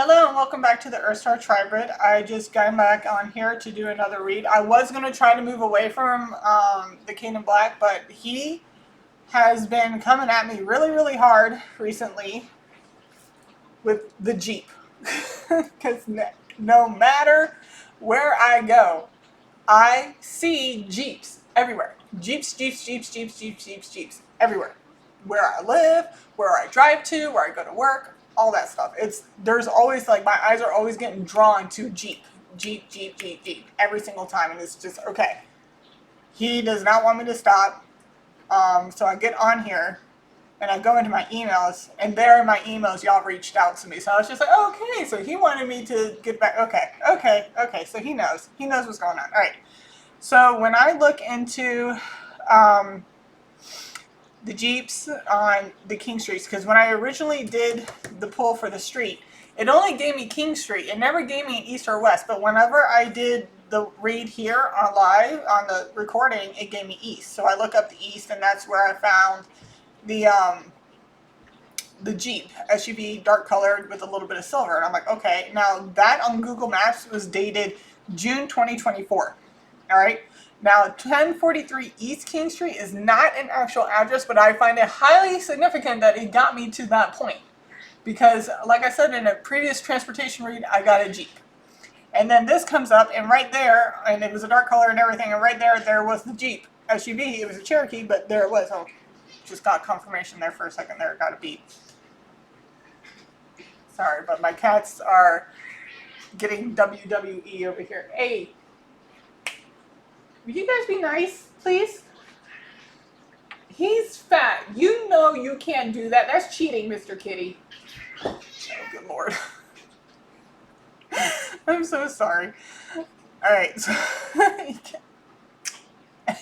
Hello and welcome back to the Earthstar Tribrid. I just got back on here to do another read. I was going to try to move away from the Kadin Black, but he has been coming at me really hard recently with the Jeep. Because no matter where I go, I see Jeeps everywhere. Jeeps everywhere. Where I live, where I drive to, where I go to work, all that stuff. There's always like my eyes are always getting drawn to Jeep every single time, and it's just okay. He does not want me to stop, so I get on here and I go into my emails, and there in my emails, y'all reached out to me. So I was just like, okay, so he wanted me to get back. Okay. So he knows what's going on. All right. So when I look into the Jeeps on the King Streets, because when I originally did the pull for the street, it only gave me King Street. It never gave me an east or west. But whenever I did the read here on live on the recording, it gave me east. So I look up the east, and that's where I found the Jeep SUV, dark colored with a little bit of silver. And I'm like, okay. Now that on Google Maps was dated June 2024. All right. Now 1043 East King Street is not an actual address, but I find it highly significant that it got me to that point. Because like I said in a previous transportation read, I got a Jeep. And then this comes up, and right there, and it was a dark color and everything, and right there was the Jeep SUV. It was a Cherokee, but there it was. Oh, just got confirmation there for a second there. Got a beat. Sorry, but my cats are getting WWE over here. Hey, will you guys be nice, please? He's fat. You know you can't do that. That's cheating, Mr. Kitty. Oh, good Lord. I'm so sorry. All right. So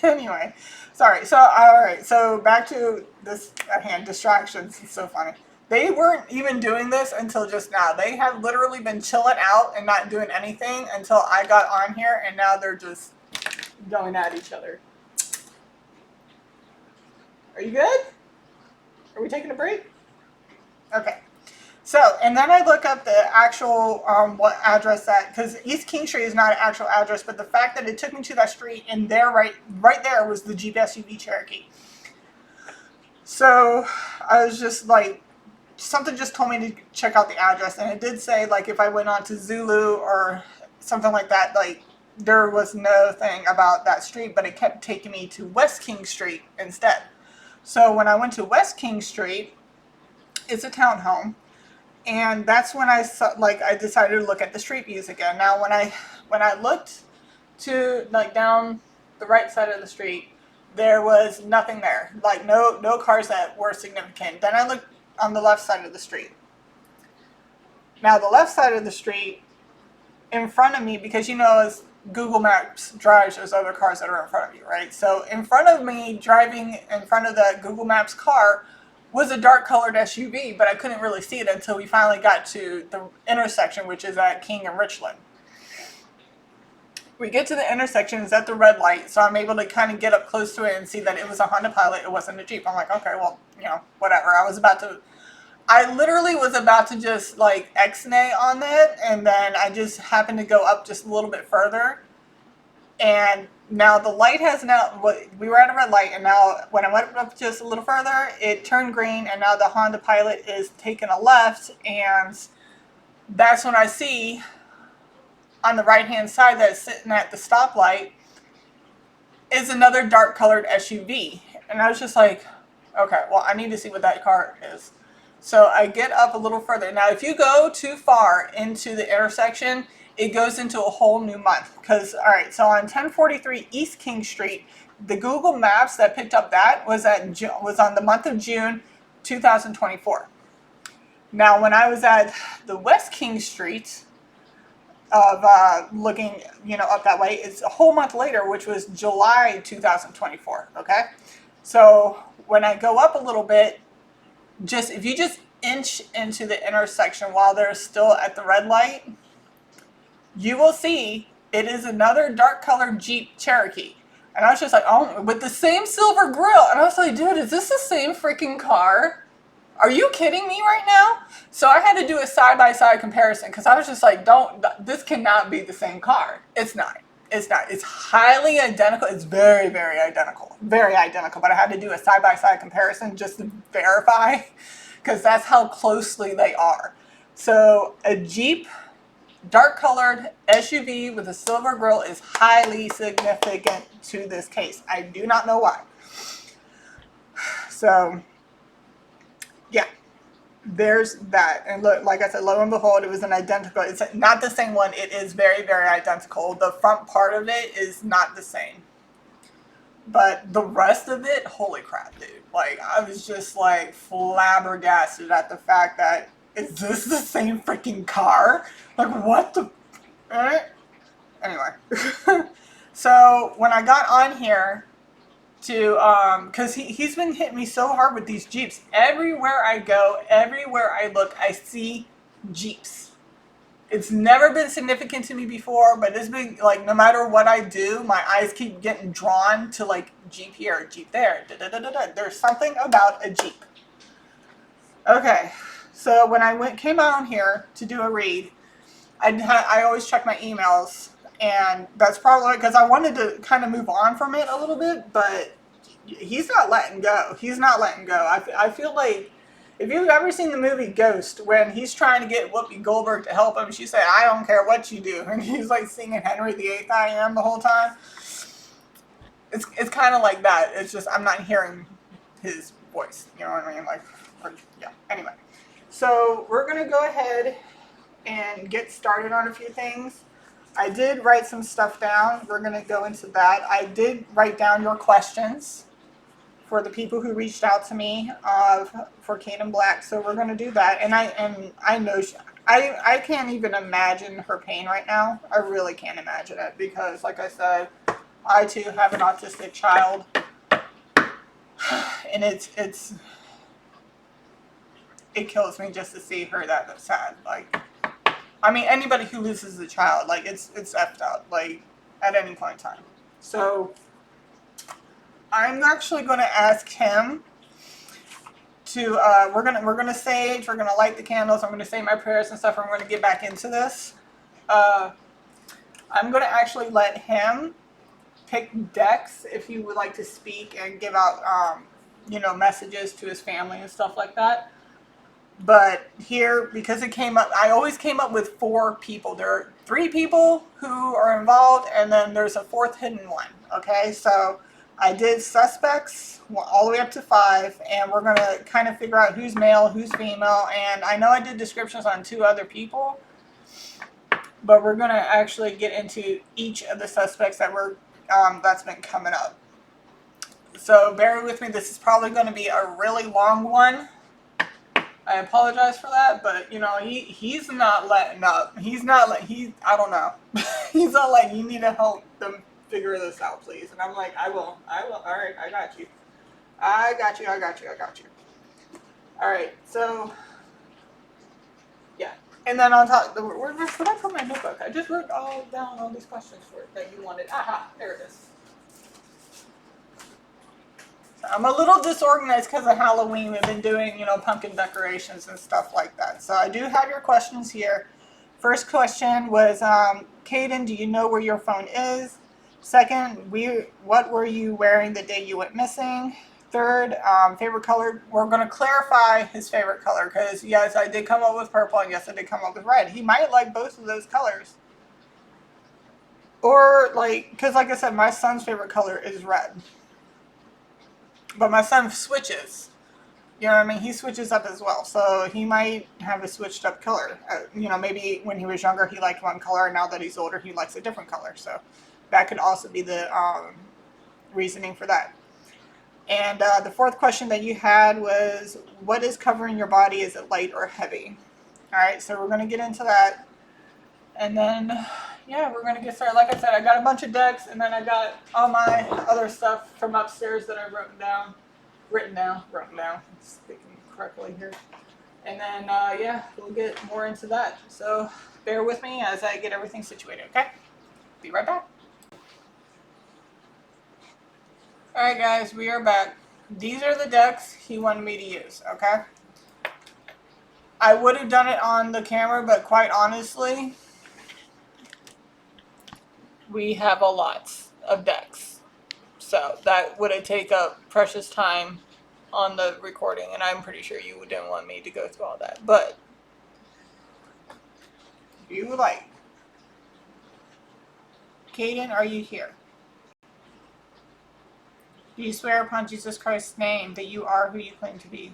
anyway, sorry. So, all right. So back to this at hand, distractions. It's so funny. They weren't even doing this until just now. They have literally been chilling out and not doing anything until I got on here, and now they're just going at each other. Are you good? Are we taking a break? Okay. So, and then I look up the actual, what address that, because East King Street is not an actual address, but the fact that it took me to that street, and there, right there was the Jeep SUV Cherokee. So, I was just like, something just told me to check out the address, and it did say, like, if I went on to Zulu or something like that, like, there was no thing about that street, but it kept taking me to West King Street instead. So when I went to West King Street, it's a townhome, and that's when I decided to look at the street views again. Now when I looked to like down the right side of the street, there was nothing there, like no cars that were significant. Then I looked on the left side of the street. Now the left side of the street in front of me, because as Google Maps drives, there's other cars that are in front of you, right? So in front of me, driving in front of the Google Maps car, was a dark colored SUV, but I couldn't really see it until we finally got to the intersection, which is at King and Richland. We get to the intersection, it's at the red light, so I'm able to kind of get up close to it and see that it was a Honda Pilot, it wasn't a Jeep. I'm like, okay, well, whatever. I literally was about to just like X-nay on it, and then I just happened to go up just a little bit further. And now the light we were at a red light, and now when I went up just a little further, it turned green, and now the Honda Pilot is taking a left, and that's when I see on the right-hand side that's sitting at the stoplight is another dark colored SUV. And I was just like, okay, well, I need to see what that car is. So I get up a little further. Now, if you go too far into the intersection, it goes into a whole new month. Because, all right, so on 1043 East King Street, the Google Maps that picked up that was on the month of June 2024. Now, when I was at the West King Street of looking, up that way, it's a whole month later, which was July 2024, okay? So when I go up a little bit, if you just inch into the intersection while they're still at the red light, you will see it is another dark colored Jeep Cherokee. And I was just like, oh, with the same silver grill. And I was like, dude, is this the same freaking car? Are you kidding me right now? So I had to do a side-by-side comparison because I was just like, this cannot be the same car. It's not. It's not. It's highly identical. It's very, very identical. Very identical. But I had to do a side-by-side comparison just to verify because that's how closely they are. So a Jeep dark colored SUV with a silver grille is highly significant to this case. I do not know why. So yeah, there's that. And look, like I said, lo and behold, it was an identical. It's not the same one. It is very, very identical. The front part of it is not the same. But the rest of it, holy crap, dude. Like, I was just like flabbergasted at the fact that, is this the same freaking car? Like, what the? Anyway. So, when I got on here, because he's been hitting me so hard with these Jeeps. Everywhere I go, everywhere I look, I see Jeeps. It's never been significant to me before, but it's been like, no matter what I do, my eyes keep getting drawn to like Jeep here, Jeep there. There's something about a Jeep. Okay, so when I came out here to do a read, I always check my emails. And that's probably because I wanted to kind of move on from it a little bit, but he's not letting go. He's not letting go. I feel like if you've ever seen the movie Ghost, when he's trying to get Whoopi Goldberg to help him, she said, "I don't care what you do," and he's like singing Henry VIII I Am the whole time. It's kind of like that. It's just I'm not hearing his voice. You know what I mean? Like, yeah. Anyway, so we're gonna go ahead and get started on a few things. I did write some stuff down. We're going to go into that. I did write down your questions for the people who reached out to me for Kadin Black. So we're going to do that. And I know I can't even imagine her pain right now. I really can't imagine it because, like I said, I too have an autistic child, and it kills me just to see her that sad. Like. I mean, anybody who loses a child, like, it's effed up, like, at any point in time. So, I'm actually going to ask him to, we're gonna sage, we're going to light the candles, I'm going to say my prayers and stuff, and we're going to get back into this. I'm going to actually let him pick decks if he would like to speak and give out, messages to his family and stuff like that. But here, because it came up, I always came up with 4 people. There are 3 people who are involved, and then there's a 4th hidden one. Okay, so I did suspects all the way up to 5, and we're going to kind of figure out who's male, who's female, and I know I did descriptions on 2 other people, but we're going to actually get into each of the suspects that's been coming up. So bear with me, this is probably going to be a really long one. I apologize for that, but he's not letting up. I don't know. He's not like, you need to help them figure this out, please. And I'm like, I will. All right, I got you. I got you. All right, so yeah. And then on top, where did I put my notebook? I just wrote down all these questions for it that you wanted. Aha, there it is. I'm a little disorganized because of Halloween. We've been doing, pumpkin decorations and stuff like that. So I do have your questions here. First question was, Kadin, do you know where your phone is? Second, what were you wearing the day you went missing? Third, favorite color. We're going to clarify his favorite color because, yes, I did come up with purple and yes, I did come up with red. He might like both of those colors. Or, because like I said, my son's favorite color is red. But my son switches. You know what I mean? He switches up as well. So he might have a switched up color. Maybe when he was younger he liked one color, and now that he's older he likes a different color. So that could also be the reasoning for that. And the 4th question that you had was, what is covering your body? Is it light or heavy? Alright, so we're going to get into that. And then, yeah, we're going to get started. Like I said, I got a bunch of decks, and then I got all my other stuff from upstairs that I written down, speaking correctly here. And then, yeah, we'll get more into that. So bear with me as I get everything situated, okay? Be right back. Alright guys, we are back. These are the decks he wanted me to use, okay? I would have done it on the camera, but quite honestly, we have a lot of decks. So that would have taken up precious time on the recording, and I'm pretty sure you didn't want me to go through all that. But if you would like. Kadin, are you here? Do you swear upon Jesus Christ's name that you are who you claim to be?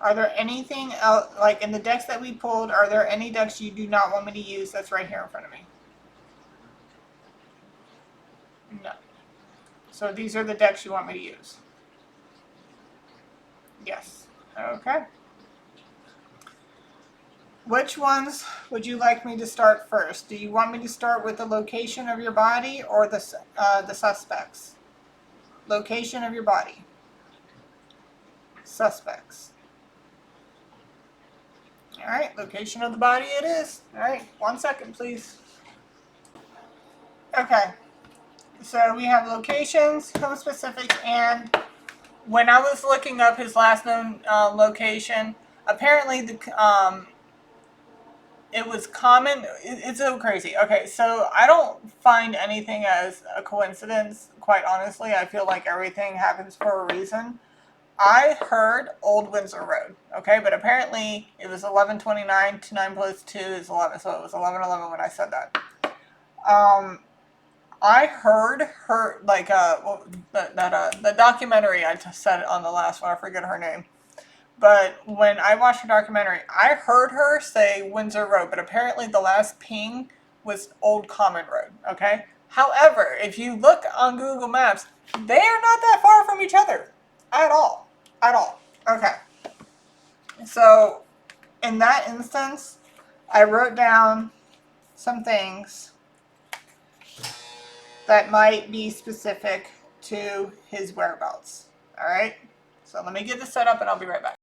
Are there anything else, like in the decks that we pulled, are there any decks you do not want me to use that's right here in front of me? No. So these are the decks you want me to use? Yes. Okay. Which ones would you like me to start first? Do you want me to start with the location of your body or the suspects? Location of your body. Suspects. All right, location of the body it is. All right, 1 second, please. Okay, so we have locations, home specific, and when I was looking up his last known location, apparently it was common. It's so crazy. Okay, so I don't find anything as a coincidence, quite honestly. I feel like everything happens for a reason. I heard Old Windsor Road, okay, but apparently it was 1129 to 9 plus 2 is 11, so it was 1111 when I said that. I heard her, like, the documentary I just said on the last one, I forget her name. But when I watched her documentary, I heard her say Windsor Road, but apparently the last ping was Old Common Road, okay? However, if you look on Google Maps, they are not that far from each other at all. At all. Okay. So, in that instance, I wrote down some things that might be specific to his whereabouts. All right? So, let me get this set up and I'll be right back.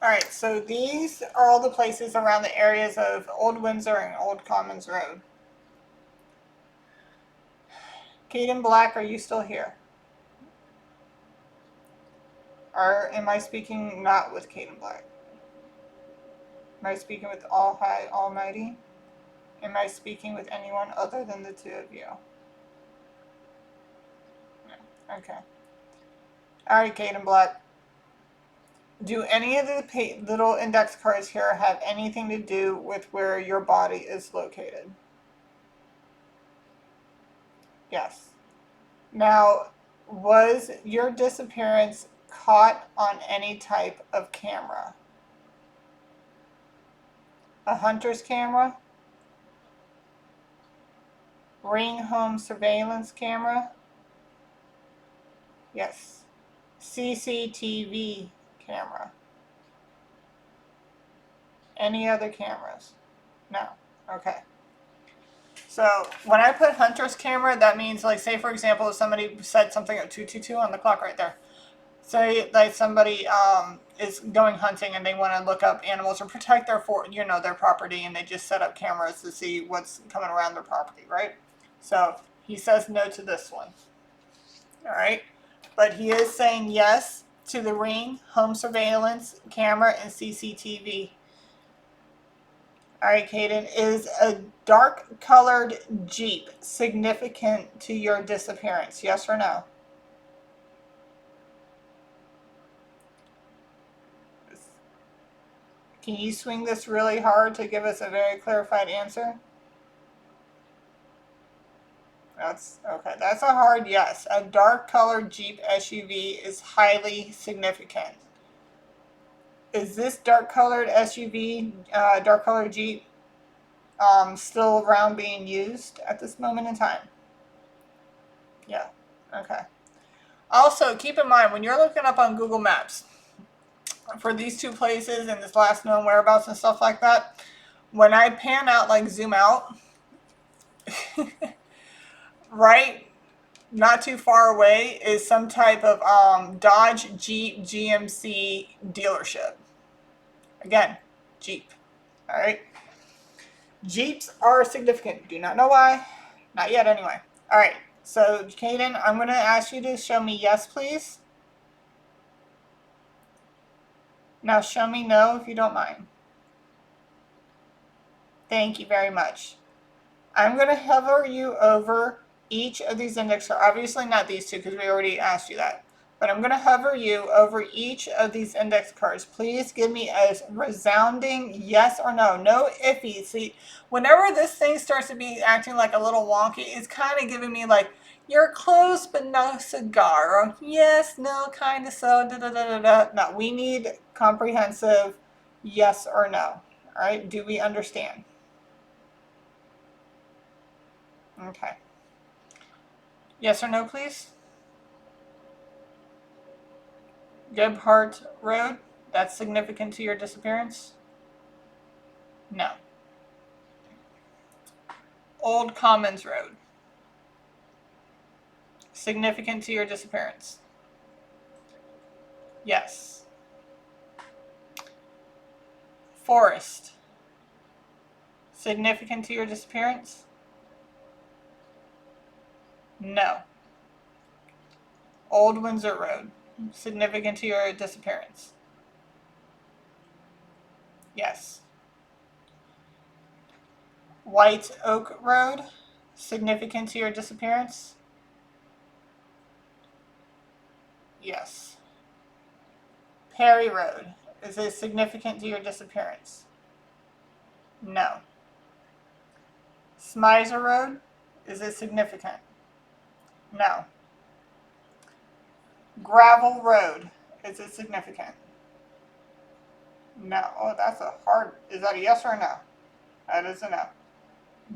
All right, so these are all the places around the areas of Old Windsor and Old Commons Road. Kadin Black, are you still here? Or am I speaking not with Kadin Black? Am I speaking with All High Almighty? Am I speaking with anyone other than the two of you? No. Okay. Alright, Kadin Black. Do any of the little index cards here have anything to do with where your body is located? Yes. Now, was your disappearance caught on any type of camera? A hunter's camera? Ring home surveillance camera? Yes. CCTV camera? Any other cameras? No. Okay. So when I put hunter's camera, that means, like, say for example, if somebody said something at 222 on the clock right there. Say like somebody is going hunting and they want to look up animals or protect their their property, and they just set up cameras to see what's coming around their property, right? So he says no to this one. All right, but he is saying yes to the ring, home surveillance camera, and CCTV. All right, Kadin, is a dark colored Jeep significant to your disappearance? Yes or no? Can you swing this really hard to give us a very clarified answer? That's okay. That's a hard yes. A dark colored Jeep SUV is highly significant. Is this dark colored SUV, dark colored Jeep, still around being used at this moment in time? Yeah. Okay. Also, keep in mind when you're looking up on Google Maps for these two places and this last known whereabouts and stuff like that, when I pan out, like zoom out, right, not too far away is some type of Dodge Jeep GMC dealership. Again, Jeep. All right. Jeeps are significant. Do not know why. Not yet, anyway. All right. So, Kadin, I'm going to ask you to show me yes, please. Now show me no if you don't mind. Thank you very much. I'm going to hover you over each of these index cards. Obviously not these two because we already asked you that. But I'm going to hover you over each of these index cards. Please give me a resounding yes or no. No iffy. See, whenever this thing starts to be acting like a little wonky, it's kind of giving me like, you're close but no cigar. Or yes, no, kind of so, da da da da da. No, we need comprehensive yes or no. All right, do we understand? Okay. Yes or no, please? Gebhardt Road, that's significant to your disappearance? No. Old Commons Road, significant to your disappearance? Yes. Forest, significant to your disappearance? No. Old Windsor Road, significant to your disappearance? Yes. White Oak Road, significant to your disappearance? Yes. Perry Road, is it significant to your disappearance? No. Smizer Road, is it significant? No. Gravel Road, is it significant? No. Oh, that's a hard, is that a yes or a no? That is a no.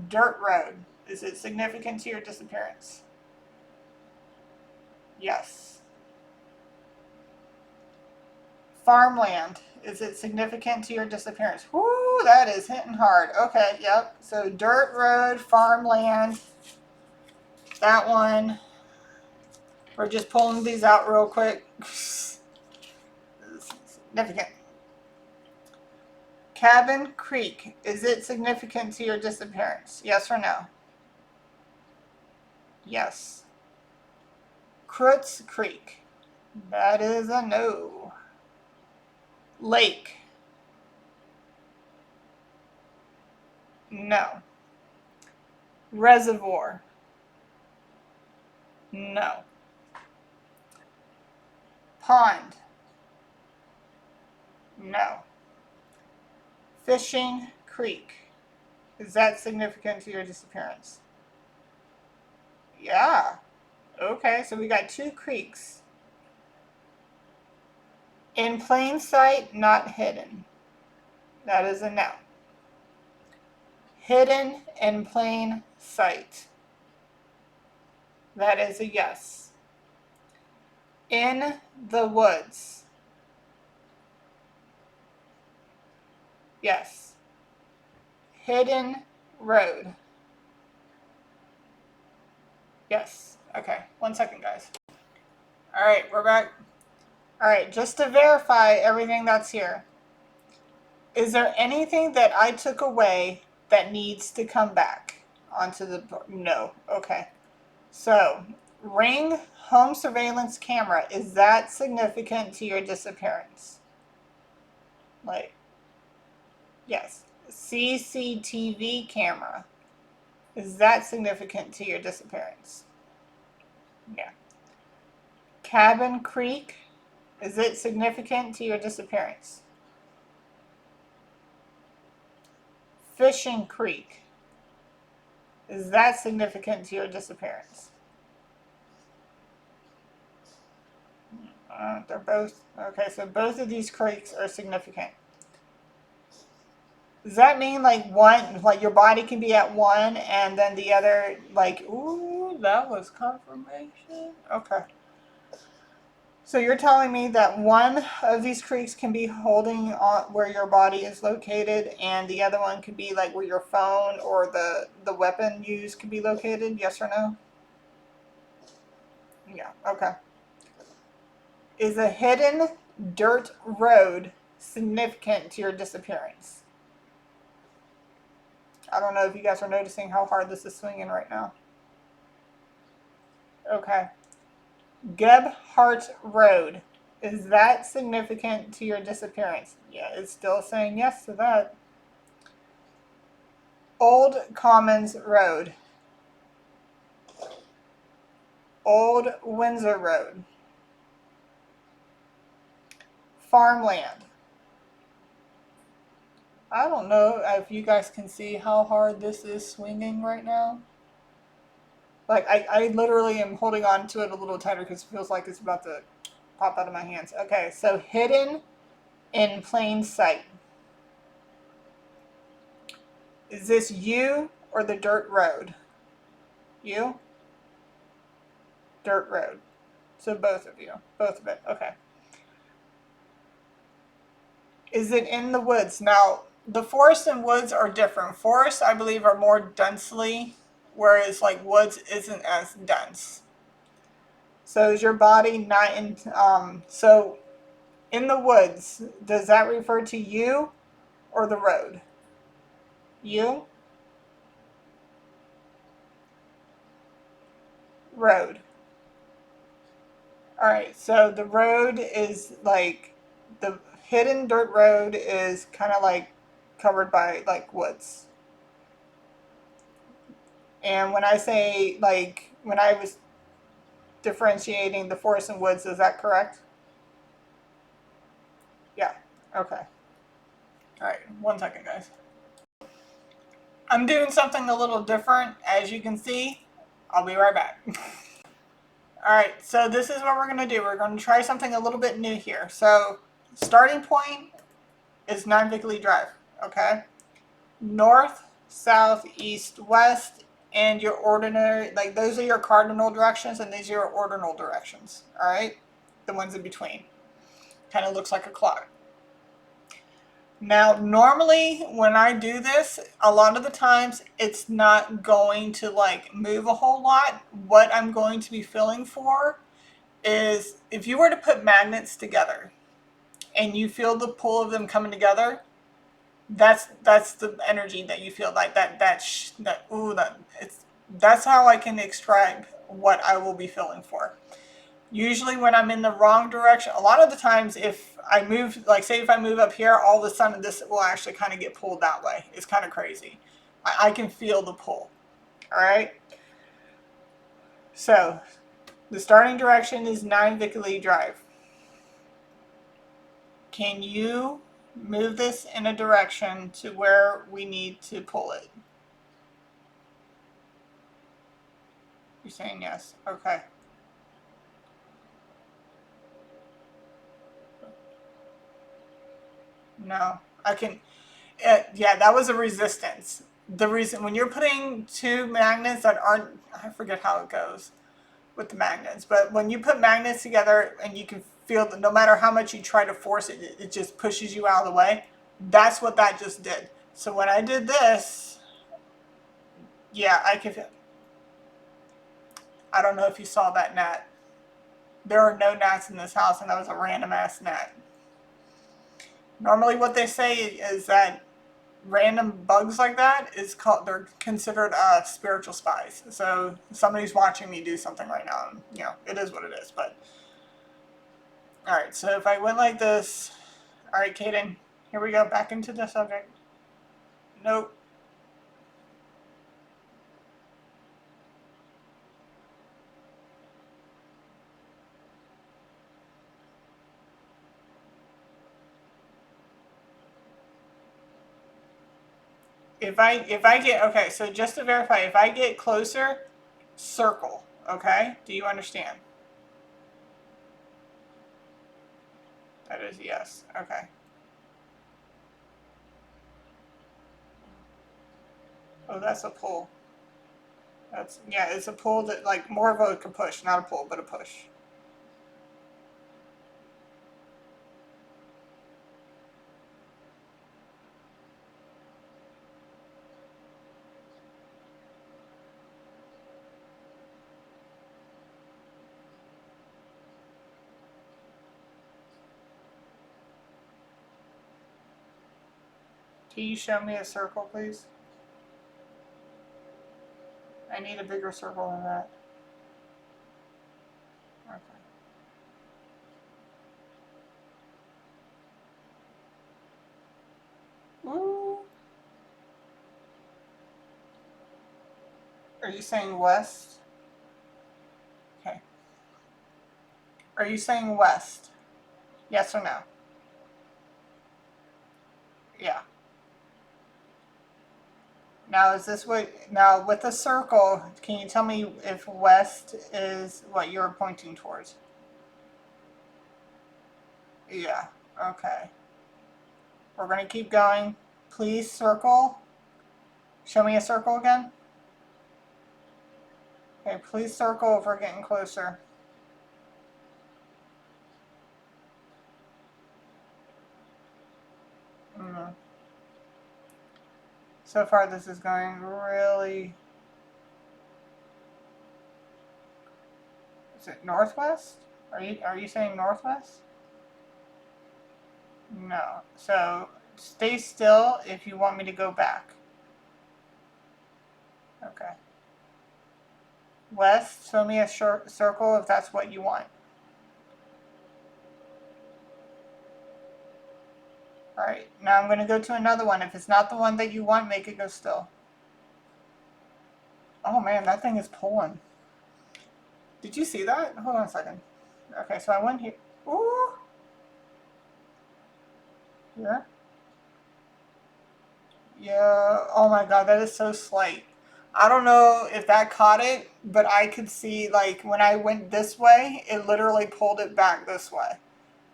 Dirt Road, is it significant to your disappearance? Yes. Farmland, is it significant to your disappearance? Whoo, that is hitting hard. Okay, yep. So dirt road, farmland, that one. We're just pulling these out real quick. Significant. Cabin Creek, is it significant to your disappearance? Yes or no? Yes. Croots Creek, that is a no. Lake, no. Reservoir, no. Pond, no. Fishing Creek, is that significant to your disappearance? Yeah. Okay, so we got two creeks. In plain sight, not hidden. That is a no. Hidden in plain sight. That is a yes. In the woods. Yes. Hidden road. Yes. Okay, 1 second, guys. All right, we're back. All right, just to verify everything that's here. Is there anything that I took away that needs to come back onto the board? No. Okay. So, Ring home surveillance camera, is that significant to your disappearance? Like, yes. CCTV camera, is that significant to your disappearance? Yeah. Cabin Creek, is it significant to your disappearance? Fishing Creek, is that significant to your disappearance? They're both, okay, so both of these creeks are significant. Does that mean like one, like your body can be at one and then the other, like, ooh, that was confirmation? Okay. So you're telling me that one of these creeks can be holding on where your body is located and the other one could be like where your phone or the weapon used could be located? Yes or no? Yeah, okay. Is a hidden dirt road significant to your disappearance? I don't know if you guys are noticing how hard this is swinging right now. Okay. Gebhardt Road, Is that significant to your disappearance? Yeah, it's still saying yes to that. Old Commons Road. Old Windsor Road. Farmland. I don't know if you guys can see how hard this is swinging right now. Like, I literally am holding on to it a little tighter because it feels like it's about to pop out of my hands. Okay, so hidden in plain sight. Is this you or the dirt road? You? Dirt road. So both of you. Both of it. Okay. Is it in the woods? Now, the forest and woods are different. Forests, I believe, are more densely, whereas like woods isn't as dense. So is your body not in? So in the woods, does that refer to you or the road? You? Road. All right. So the road is like the hidden dirt road is kind of like covered by like woods. And when I say like when I was differentiating the forest and woods, is that correct? Yeah. Okay. All right. 1 second, guys. I'm doing something a little different, as you can see. I'll be right back. All right. So this is what we're going to do. We're going to try something a little bit new here. So starting point is 9 Vickley Drive. Okay. North, south, east, west, and your ordinary, like those are your cardinal directions, and these are your ordinal directions. All right. The ones in between. Kind of looks like a clock. Now, normally when I do this, a lot of the times it's not going to like move a whole lot. What I'm going to be feeling for is if you were to put magnets together and you feel the pull of them coming together, that's the energy that you feel like that's how I can describe what I will be feeling for. Usually when I'm in the wrong direction, a lot of the times if I move, like say if I move up here, all of a sudden this will actually kind of get pulled that way. It's kind of crazy. I can feel the pull. All right. So the starting direction is 9 Vickley Drive. Can you move this in a direction to where we need to pull it? You're saying yes. Okay. No, I can. Yeah, that was a resistance. The reason when you're putting two magnets that aren't, I forget how it goes with the magnets, but when you put magnets together and you can feel that no matter how much you try to force it, it just pushes you out of the way. That's what that just did. So when I did this, yeah, I could. I don't know if you saw that gnat. There are no gnats in this house, and that was a random ass gnat. Normally, what they say is that random bugs like that is called, they're considered spiritual spies. So somebody's watching me do something right now, and you know it is what it is. But all right, so if I went like this, all right, Kadin, here we go, back into the subject. Nope. If I get, okay, so just to verify, if I get closer, circle. Okay, do you understand? That is yes. Okay. Oh, that's a pull. That's, yeah, it's a pull that like more of a push, not a pull, but a push. Can you show me a circle, please? I need a bigger circle than that. Okay. Are you saying west? Okay. Are you saying west? Yes or no? Yeah. Now is this what, now with the circle, can you tell me if west is what you're pointing towards? Yeah. Okay. We're going to keep going. Please circle. Show me a circle again. Okay, please circle if we're getting closer. Mm. So far this is going really... Is it northwest? Are you saying northwest? No. So stay still if you want me to go back. Okay. West, show me a short circle if that's what you want. Alright, now I'm going to go to another one. If it's not the one that you want, make it go still. Oh man, that thing is pulling. Did you see that? Hold on a second. Okay, so I went here. Ooh! Yeah? Yeah, oh my god, that is so slight. I don't know if that caught it, but I could see, like, when I went this way, it literally pulled it back this way.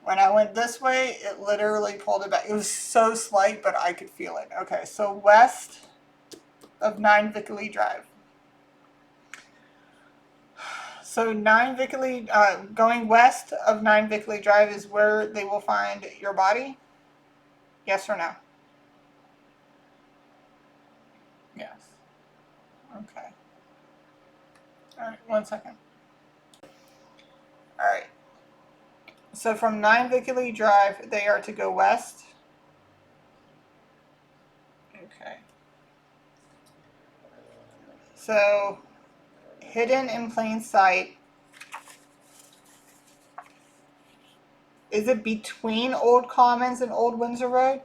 When I went this way, it literally pulled it back. It was so slight, but I could feel it. Okay, so west of 9 Vickley Drive. So 9 Vickley, going west of 9 Vickley Drive is where they will find your body? Yes or no? Yes. Okay. Alright, 1 second. Alright. So from 9 Vickley Drive, they are to go west. Okay. So, hidden in plain sight. Is it between Old Commons and Old Windsor Road?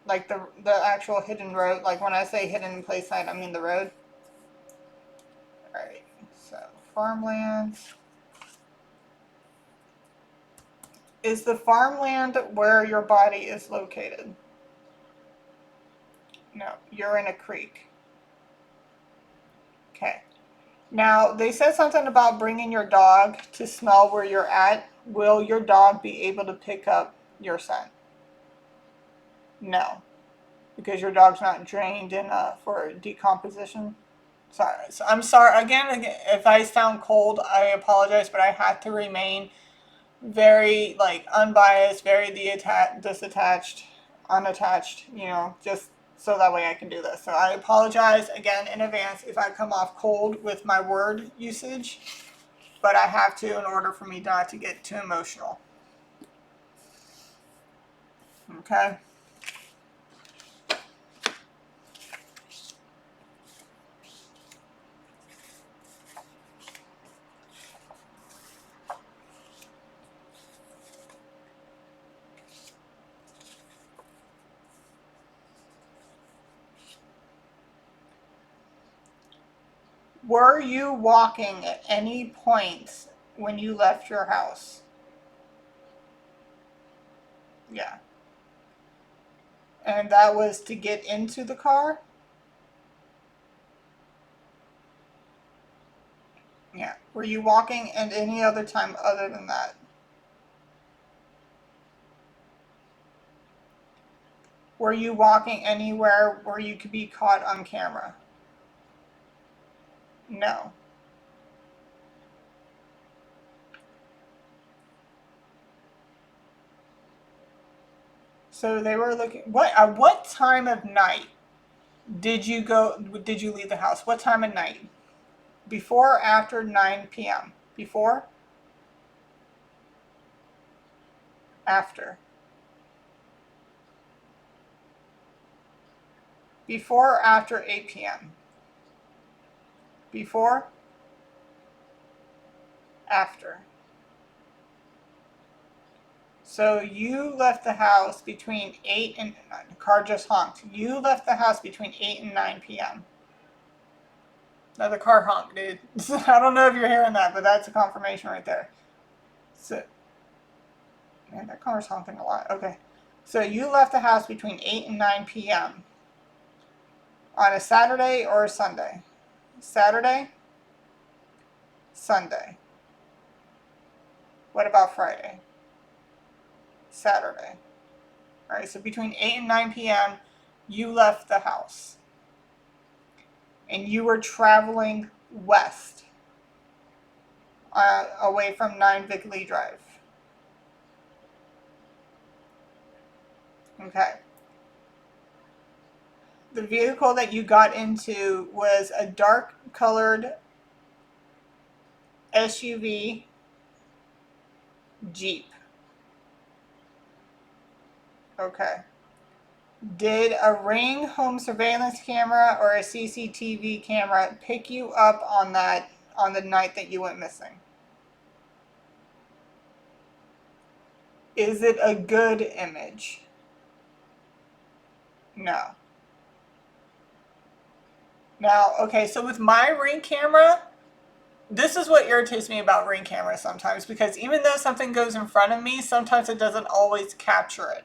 Like the actual hidden road? Like when I say hidden in plain sight, I mean the road? Alright, so farmland. Is the farmland where your body is located? No, you're in a creek. Okay. Now, they said something about bringing your dog to smell where you're at. Will your dog be able to pick up your scent? No, because your dog's not trained in for decomposition. Sorry, so I'm sorry again. If I sound cold, I apologize, but I had to remain very like unbiased, very disattached, unattached. You know, just so that way I can do this. So I apologize again in advance if I come off cold with my word usage, but I have to in order for me not to get too emotional. Okay. Were you walking at any point when you left your house? Yeah. And that was to get into the car? Yeah. Were you walking at any other time other than that? Were you walking anywhere where you could be caught on camera? No. So they were looking. What at what time of night did you go? Did you leave the house? What time of night? Before or after 9 p.m.? Before? After? Before or after 8 p.m.? Before? After? So you left the house between 8 and the car just honked. You left the house between 8 and 9 p.m. Another car honk, dude. I don't know if you're hearing that, but that's a confirmation right there. So, man, that car's honking a lot. Okay. So you left the house between 8 and 9 p.m. on a Saturday or a Sunday? Saturday? Sunday. What about Friday? Saturday. All right, so between 8 and 9 p.m., you left the house. And you were traveling west, away from 9 Bickley Drive. Okay. The vehicle that you got into was a dark colored SUV Jeep. Okay. Did a Ring home surveillance camera or a CCTV camera pick you up on the night that you went missing? Is it a good image? No. Now, okay, so with my Ring camera, this is what irritates me about Ring cameras sometimes, because even though something goes in front of me, sometimes it doesn't always capture it.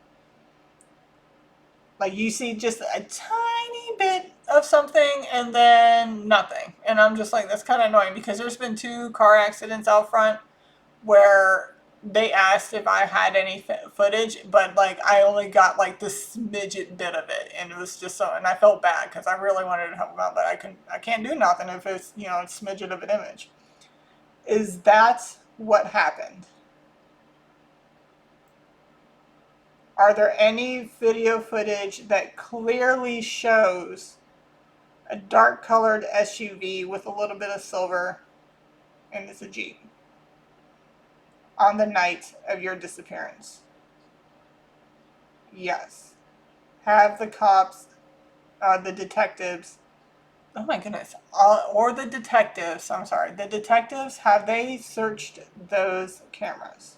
Like you see just a tiny bit of something and then nothing. And I'm just like, that's kind of annoying, because there's been 2 car accidents out front where they asked if I had any footage, but like I only got like this smidget bit of it, and it was just so, and I felt bad because I really wanted to help them out, but I can't do nothing if it's, a smidget of an image. Is that what happened? Are there any video footage that clearly shows a dark colored SUV with a little bit of silver, and it's a Jeep, on the night of your disappearance? Yes. Have the cops, the detectives, oh my goodness, or the detectives, I'm sorry, the detectives, have they searched those cameras?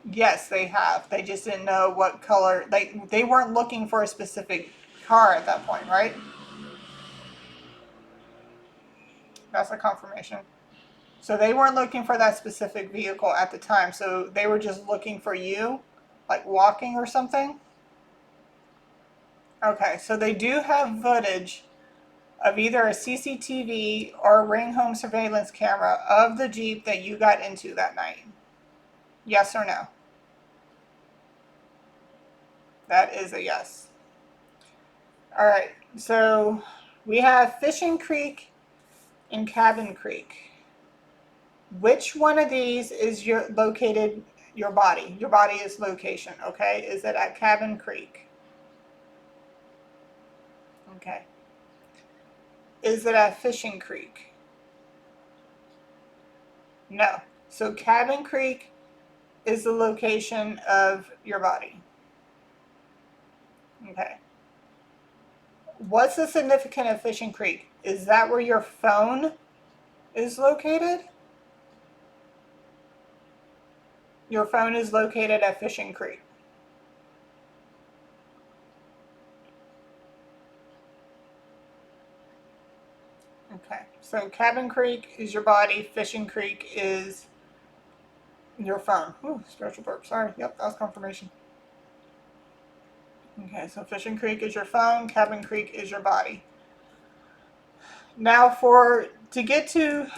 Yes, they have. They just didn't know what color. They weren't looking for a specific car at that point, right? That's a confirmation. So they weren't looking for that specific vehicle at the time. So they were just looking for you, like walking or something? Okay, so they do have footage of either a CCTV or a Ring home surveillance camera of the Jeep that you got into that night. Yes or no? That is a yes. All right, so we have Fishing Creek and Cabin Creek. Which one of these is located, your body? Your body is location, okay? Is it at Cabin Creek? Okay. Is it at Fishing Creek? No. So Cabin Creek is the location of your body. Okay. What's the significance of Fishing Creek? Is that where your phone is located? Your phone is located at Fishing Creek. Okay. So Cabin Creek is your body. Fishing Creek is your phone. Ooh, spiritual burp. Sorry. Yep, that was confirmation. Okay, so Fishing Creek is your phone. Cabin Creek is your body. Now, to get to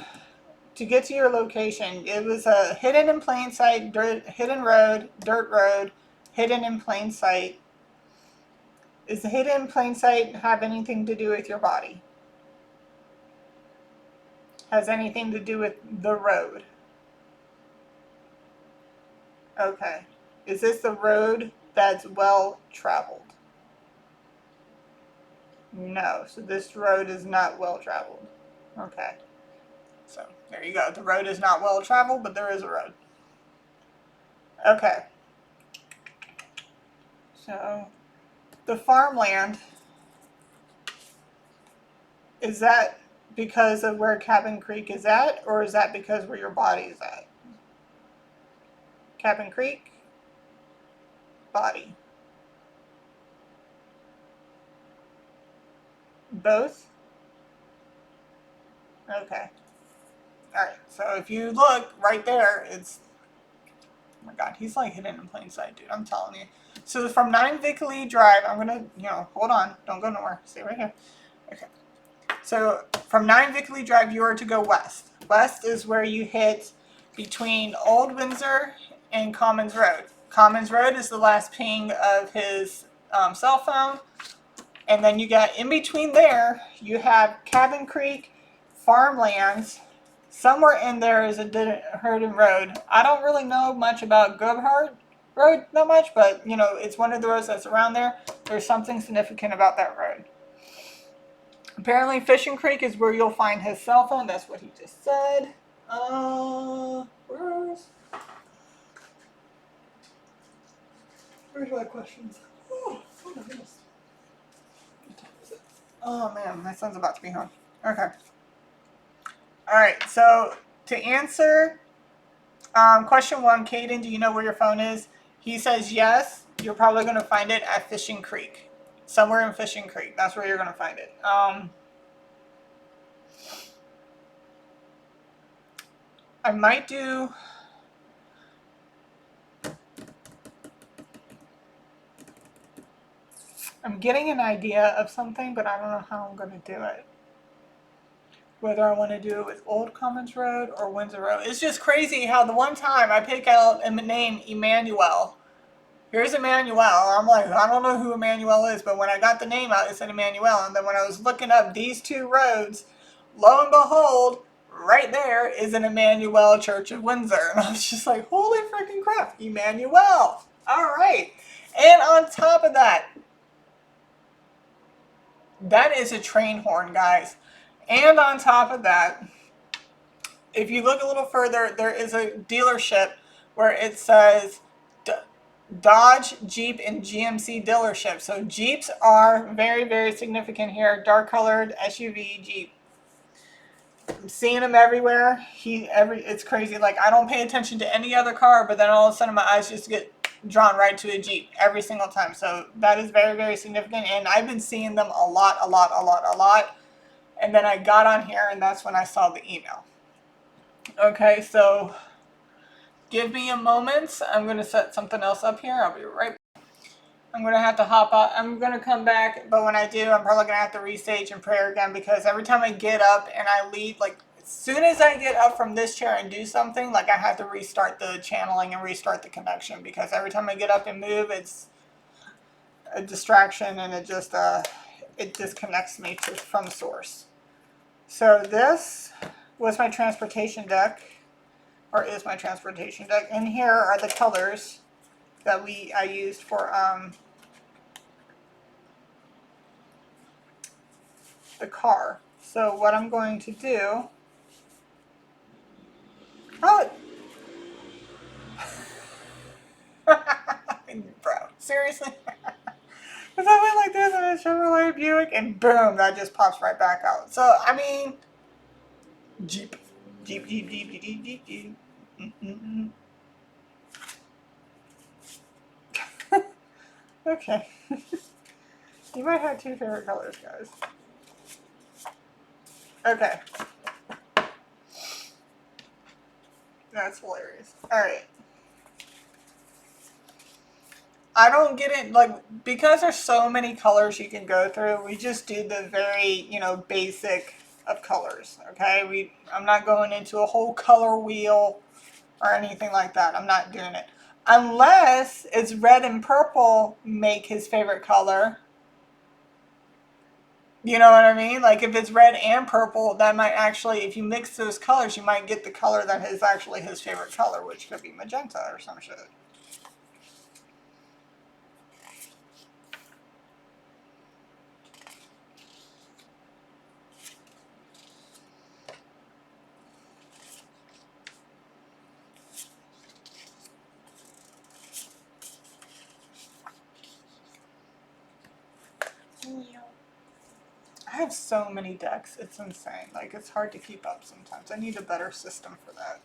your location, it was a hidden in plain sight, hidden road, dirt road, hidden in plain sight. Is the hidden in plain sight have anything to do with your body? Has anything to do with the road? Okay. Is this the road that's well traveled? No. So this road is not well traveled. Okay. So there you go. The road is not well traveled, but there is a road. Okay. So the farmland, is that because of where Cabin Creek is at, or is that because where your body is at? Cabin Creek, body. Both? Okay. Alright, so if you look right there, it's, oh my god, he's like hidden in plain sight, dude. I'm telling you. So from 9 Vickley Drive, I'm gonna, hold on. Don't go nowhere. Stay right here. Okay. So from 9 Vickley Drive, you are to go west. West is where you hit between Old Windsor and Commons Road. Commons Road is the last ping of his cell phone. And then you got in between there, you have Cabin Creek, farmlands. Somewhere in there is a Hurden Road. I don't really know much about Goodhart Road that much, but it's one of the roads that's around there. There's something significant about that road. Apparently, Fishing Creek is where you'll find his cell phone. That's what he just said. Where's my questions? Oh my goodness. Oh man, my son's about to be home. Okay. Alright, so to answer question 1, Kadin, do you know where your phone is? He says yes. You're probably going to find it at Fishing Creek. Somewhere in Fishing Creek. That's where you're going to find it. I might do... I'm getting an idea of something, but I don't know how I'm going to do it. Whether I want to do it with Old Commons Road or Windsor Road. It's just crazy how the one time I pick out a name, Emmanuel. Here's Emmanuel. I'm like, I don't know who Emmanuel is, but when I got the name out, it said Emmanuel. And then when I was looking up these two roads, lo and behold, right there is an Emmanuel Church of Windsor. And I was just like, holy freaking crap, Emmanuel. All right. And on top of that, that is a train horn, guys. And on top of that, if you look a little further, there is a dealership where it says Dodge, Jeep, and GMC dealership. So Jeeps are very, very significant here. Dark colored SUV Jeep. I'm seeing them everywhere. It's crazy. Like, I don't pay attention to any other car, but then all of a sudden my eyes just get drawn right to a Jeep every single time. So that is very, very significant. And I've been seeing them a lot. And then I got on here and that's when I saw the email. Okay, so give me a moment. I'm going to set something else up here. I'll be right back. I'm going to have to hop out. I'm going to come back, but when I do, I'm probably going to have to restage in prayer again because every time I get up and I leave, like, as soon as I get up from this chair and do something, like, I have to restart the channeling and restart the connection because every time I get up and move, it's a distraction and it disconnects me from source. So this was my transportation deck, or is my transportation deck, and here are the colors that I used for the car. So what I'm going to do, bro, seriously? Because I went like this in a Chevrolet Buick and boom, that just pops right back out. So, I mean, Jeep. Jeep. Okay. You might have two favorite colors, guys. Okay. That's hilarious. Alright. I don't get it, like, because there's so many colors you can go through, we just do the very, basic of colors, okay? I'm not going into a whole color wheel or anything like that. I'm not doing it. Unless it's red and purple make his favorite color. You know what I mean? Like, if it's red and purple, that might actually, if you mix those colors, you might get the color that is actually his favorite color, which could be magenta or some shit. I have so many decks, it's insane. Like, it's hard to keep up sometimes. I need a better system for that.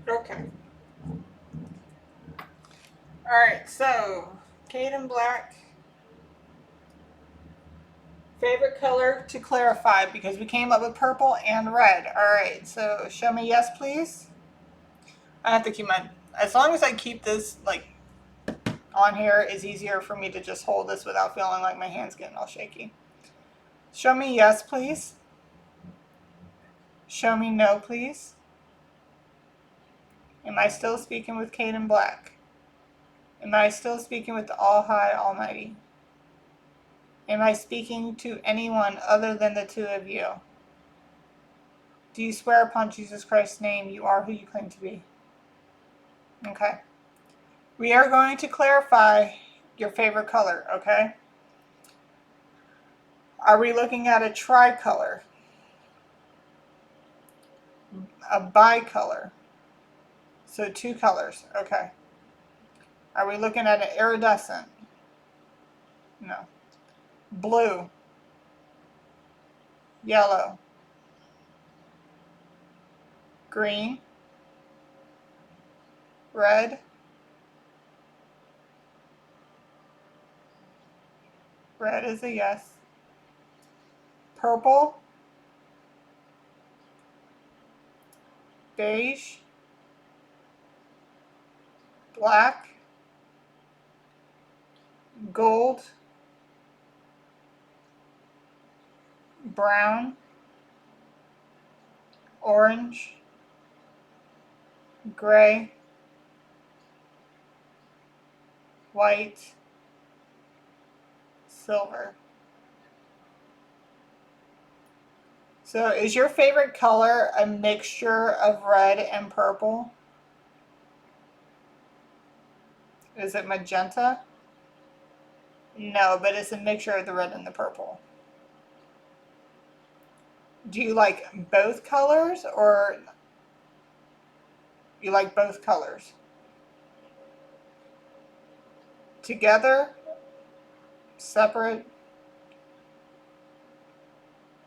Okay. Alright, so Kadin Black. Favorite color to clarify, because we came up with purple and red. Alright, so show me yes, please. I have to keep my, as long as I keep this like on here, it's easier for me to just hold this without feeling like my hand's getting all shaky. Show me yes, please. Show me no, please. Am I still speaking with Kadin Black? Am I still speaking with the All High Almighty? Am I speaking to anyone other than the two of you? Do you swear upon Jesus Christ's name you are who you claim to be? Okay. We are going to clarify your favorite color, okay? Are we looking at a tricolor? A bicolor? So two colors, okay. Are we looking at an iridescent? No. Blue? Yellow? Green? Red? Red is a yes. Purple? Beige? Black? Gold? Brown? Orange? Gray? White? Silver. So is your favorite color a mixture of red and purple? Is it magenta? No, but it's a mixture of the red and the purple. Do you like both colors, or you like both colors together, separate?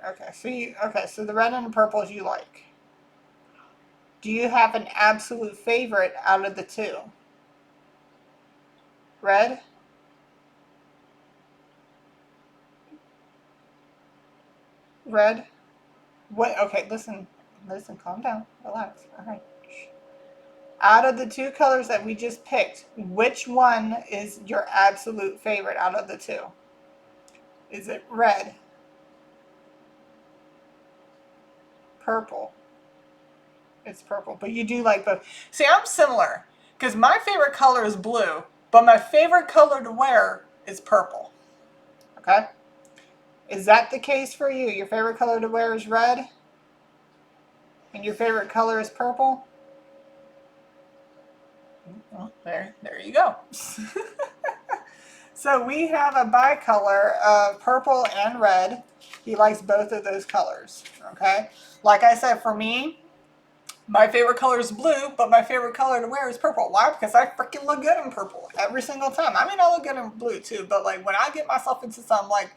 Okay, so the red and the purples you like. Do you have an absolute favorite out of the two? Red? Red? What? Okay, listen, calm down, relax. All right. Out of the two colors that we just picked, which one is your absolute favorite out of the two? Is it red? Purple? It's purple, but you do like both. See, I'm similar, because my favorite color is blue, but my favorite color to wear is purple. Okay? Is that the case for you? Your favorite color to wear is red? And your favorite color is purple? Well, there you go. So we have a bicolor of purple and red. He likes both of those colors, okay? Like I said, for me, my favorite color is blue, but my favorite color to wear is purple. Why? Because I freaking look good in purple every single time. I mean, I look good in blue too, but like when I get myself into some like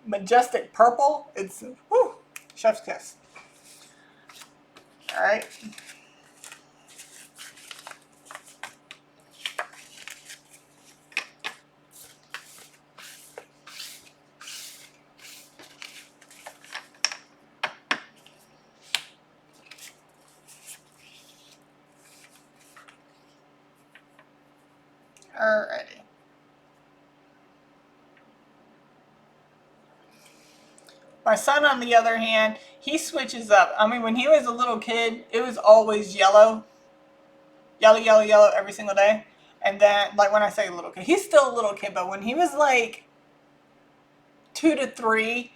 majestic purple, it's, whoo, chef's kiss. All right. Alrighty. My son, on the other hand, he switches up. I mean, when he was a little kid, it was always yellow. Yellow, yellow, yellow every single day. And then, like when I say little kid, he's still a little kid, but when he was like 2 to 3,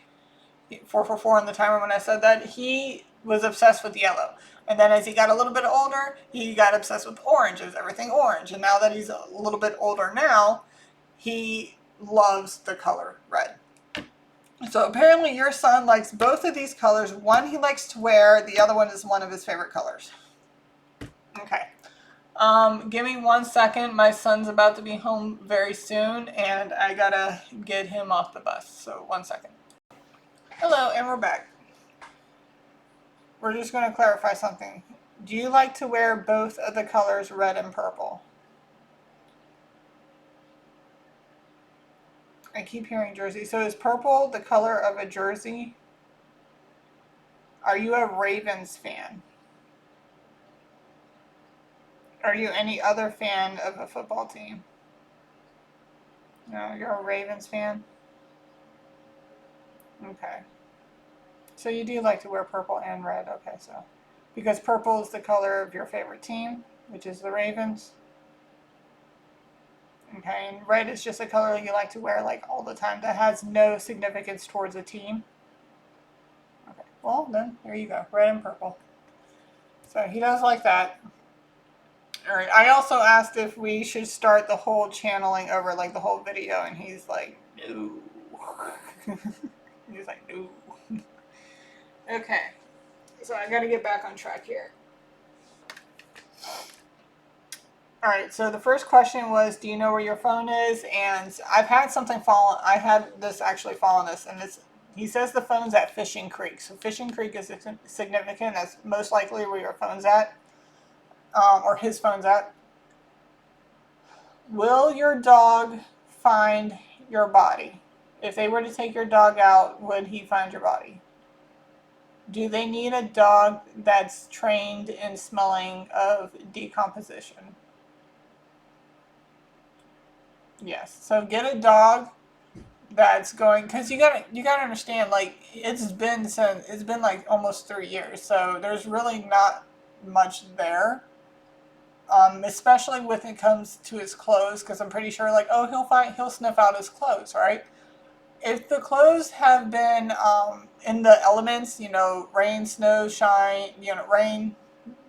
4 in the timer when I said that, he was obsessed with yellow. And then as he got a little bit older, he got obsessed with orange. It was everything orange. And now that he's a little bit older now, he loves the color red. So apparently your son likes both of these colors. One he likes to wear, the other one is one of his favorite colors. Okay. Give me 1 second. My son's about to be home very soon, and I gotta get him off the bus. So 1 second. Hello, and we're back. We're just going to clarify something. Do you like to wear both of the colors red and purple? I keep hearing jersey. So is purple the color of a jersey? Are you a Ravens fan? Are you any other fan of a football team? No, you're a Ravens fan? Okay. So you do like to wear purple and red. Okay, so because purple is the color of your favorite team, which is the Ravens. Okay, and red is just a color you like to wear like all the time that has no significance towards a team. Okay, well then there you go, red and purple. So he does like that. All right. I also asked if we should start the whole channeling over, like the whole video, and he's like, no. He's like, no. Okay. So I got to get back on track here. All right. So the first question was, do you know where your phone is? And I've had something fall. I had this actually fall on this, and it's. He says the phone's at Fishing Creek. So Fishing Creek is significant. That's most likely where your phone's at, or his phone's at. Will your dog find your body? If they were to take your dog out, would he find your body? Do they need a dog that's trained in smelling of decomposition? Yes. So get a dog that's going, because you gotta understand, like it's been like almost 3 years, so there's really not much there. Especially when it comes to his clothes, because I'm pretty sure, like, oh, he'll sniff out his clothes, right? If the clothes have been in the elements, rain, snow, shine, rain,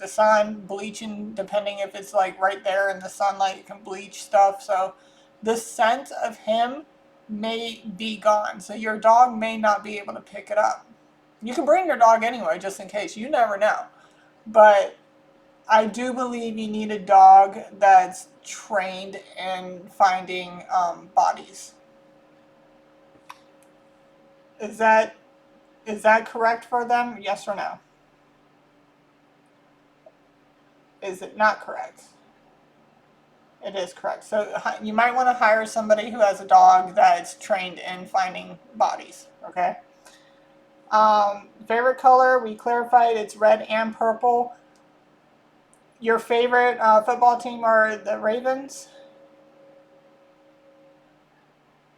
the sun, bleaching, depending if it's like right there in the sunlight, it can bleach stuff. So the scent of him may be gone. So your dog may not be able to pick it up. You can bring your dog anyway, just in case. You never know. But I do believe you need a dog that's trained in finding bodies. Is that correct for them? Yes or no? Is it not correct? It is correct. So you might want to hire somebody who has a dog that's trained in finding bodies. Okay. Favorite color, we clarified it's red and purple. Your favorite football team are the Ravens?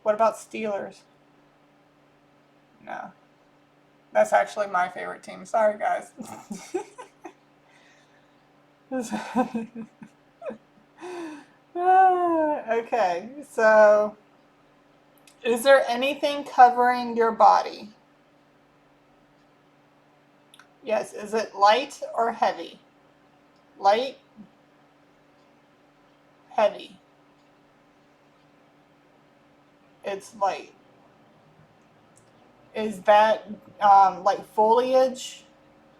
What about Steelers? No. That's actually my favorite team. Sorry, guys. Okay, so is there anything covering your body? Yes, is it light or heavy? Light, heavy. It's light. Is that like foliage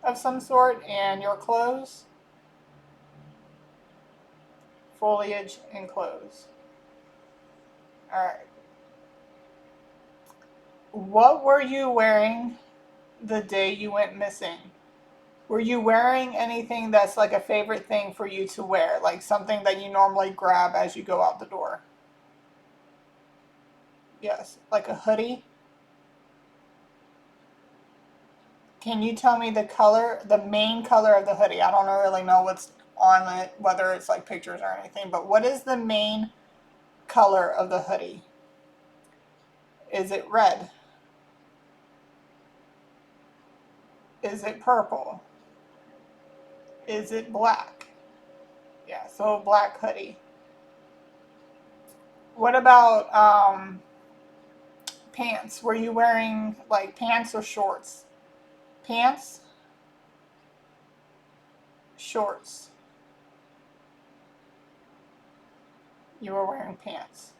of some sort and your clothes? Foliage and clothes. All right. What were you wearing the day you went missing? Were you wearing anything that's like a favorite thing for you to wear? Like something that you normally grab as you go out the door? Yes. Like a hoodie? Can you tell me the color, the main color of the hoodie? I don't really know what's on it, whether it's like pictures or anything, but what is the main color of the hoodie? Is it red? Is it purple? Is it black? Yeah, so a black hoodie. What about pants? Were you wearing like pants or shorts? Pants, shorts. You were wearing pants.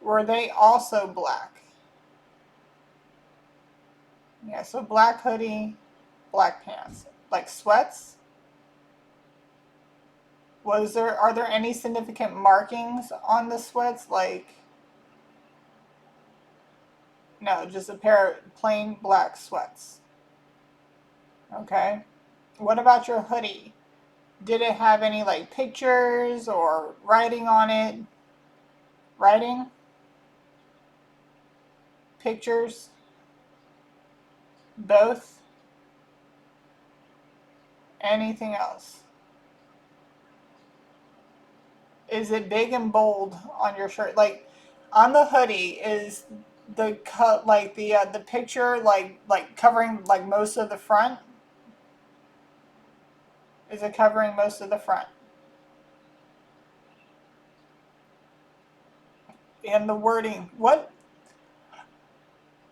Were they also black? Yeah, so black hoodie, black pants. Like sweats? Are there any significant markings on the sweats? Like, no, just a pair of plain black sweats. Okay. What about your hoodie? Did it have any like pictures or writing on it? Writing? Pictures? Both? Anything else? Is it big and bold on your shirt? Like on the hoodie, is the cut like the picture like covering like most of the front? Is it covering most of the front? And the wording, what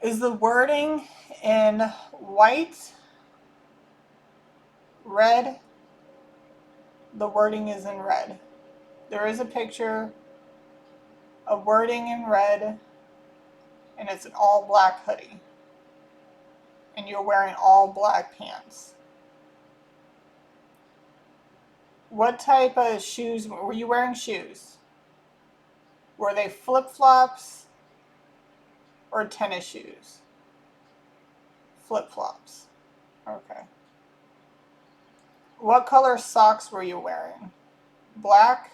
is the wording in white, red? The wording is in red. There is a picture of wording in red, and it's an all black hoodie. And you're wearing all black pants. What type of shoes were you wearing? Shoes? Were they flip flops or tennis shoes? Flip flops. Okay. What color socks were you wearing? Black,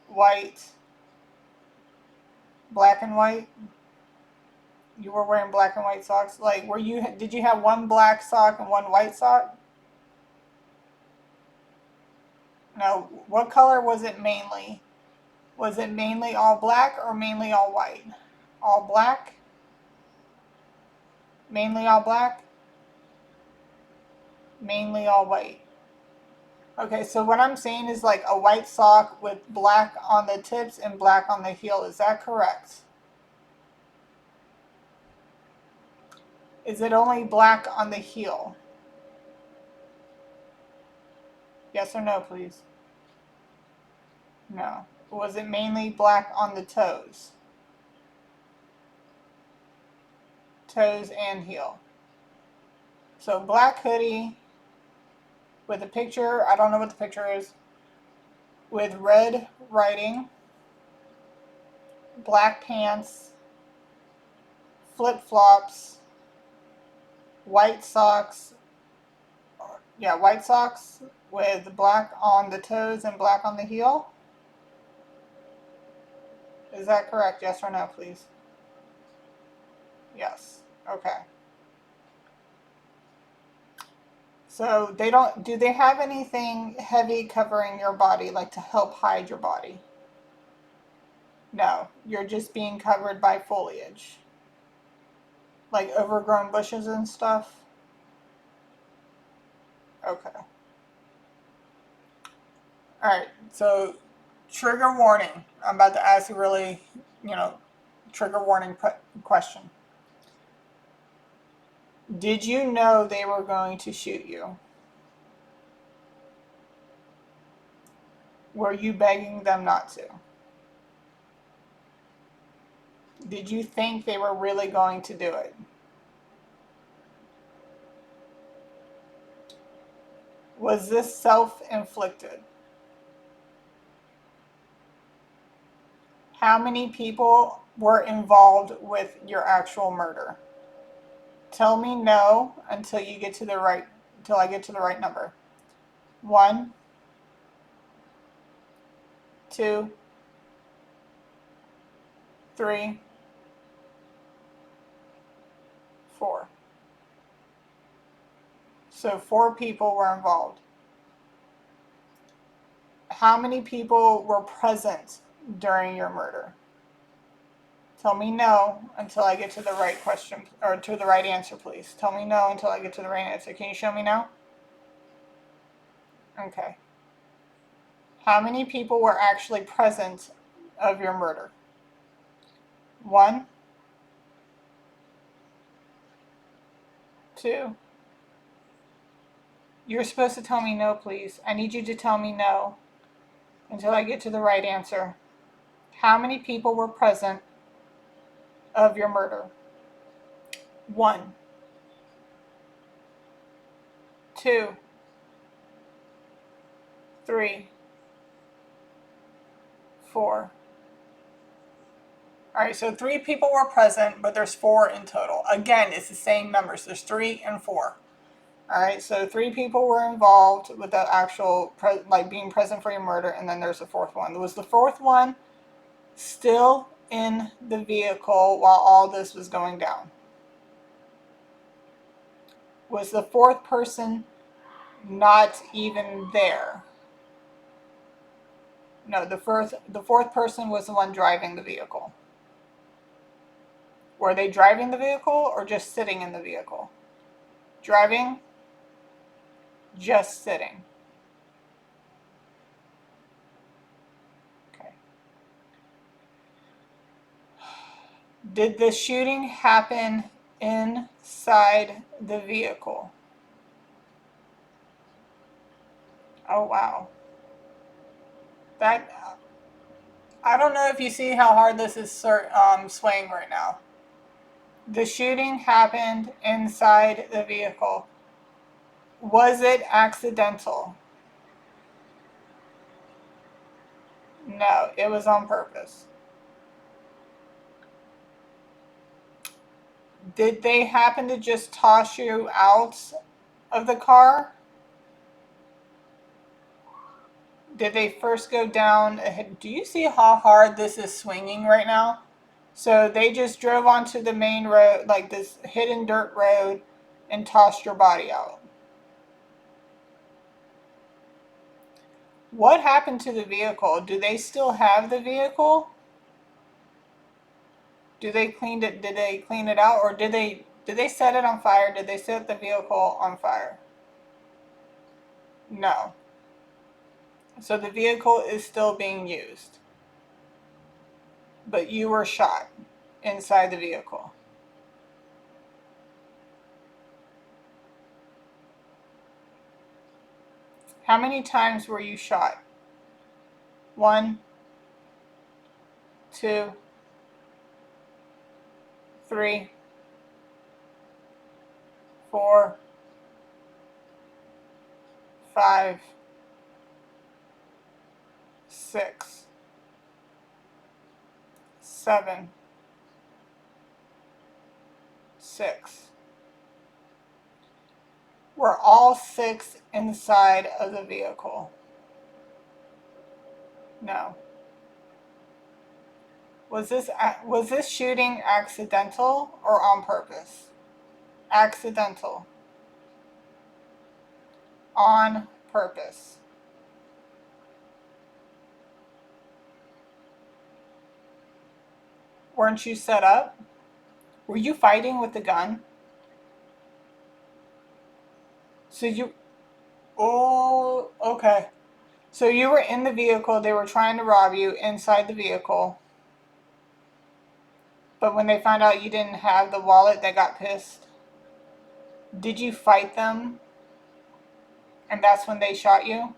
white, black and white? You were wearing black and white socks? Like, did you have one black sock and one white sock? No. What color was it mainly? Was it mainly all black or mainly all white? All black? Mainly all black? Mainly all white. Okay, so what I'm saying is like a white sock with black on the tips and black on the heel. Is that correct? Is it only black on the heel? Yes or no, please? No. Was it mainly black on the toes? Toes and heel. So black hoodie with a picture, I don't know what the picture is, with red writing, black pants, flip-flops, white socks, white socks with black on the toes and black on the heel. Is that correct? Yes or no, please? Yes. Okay. So do they have anything heavy covering your body, like to help hide your body? No, you're just being covered by foliage. Like overgrown bushes and stuff? Okay. Alright, so trigger warning. I'm about to ask a really, trigger warning question. Did you know they were going to shoot you? Were you begging them not to? Did you think they were really going to do it? Was this self-inflicted? How many people were involved with your actual murder? Tell me no until I get to the right number. 1, 2, 3, 4. So 4 people were involved. How many people were present during your murder? Tell me no until I get to the right question, or to the right answer, please. Tell me no until I get to the right answer. Can you show me now? Okay. How many people were actually present of your murder? 1, 2. You're supposed to tell me no, please. I need you to tell me no until I get to the right answer. How many people were present of your murder? 1, 2, 3, 4. All right, so 3 people were present, but there's 4 in total. Again, it's the same numbers. There's 3 and 4. All right, so 3 people were involved with the actual, like being present for your murder, and then there's a 4th one. Was the 4th one still in the vehicle while all this was going down? Was the 4th person not even there? No, the 4th person was the one driving the vehicle. Were they driving the vehicle or just sitting in the vehicle? Driving, just sitting. Okay. Did the shooting happen inside the vehicle? Oh, wow. That, I don't know if you see how hard this is swaying right now. The shooting happened inside the vehicle. Was it accidental? No, it was on purpose. Did they happen to just toss you out of the car? Did they first go down? Do you see how hard this is swinging right now? So they just drove onto the main road, like this hidden dirt road, and tossed your body out. What happened to the vehicle? Do they still have the vehicle? Did they clean it out, or did they set it on fire? Did they set the vehicle on fire? No. So the vehicle is still being used. But you were shot inside the vehicle. How many times were you shot? 1, 2, 3, 4, 5, 6, 7, 6. Were all 6 inside of the vehicle? No. Was this shooting accidental or on purpose? Accidental. On purpose. Weren't you set up? Were you fighting with the gun? So you... Oh, okay. So you were in the vehicle, they were trying to rob you inside the vehicle. But when they found out you didn't have the wallet, they got pissed. Did you fight them? And that's when they shot you?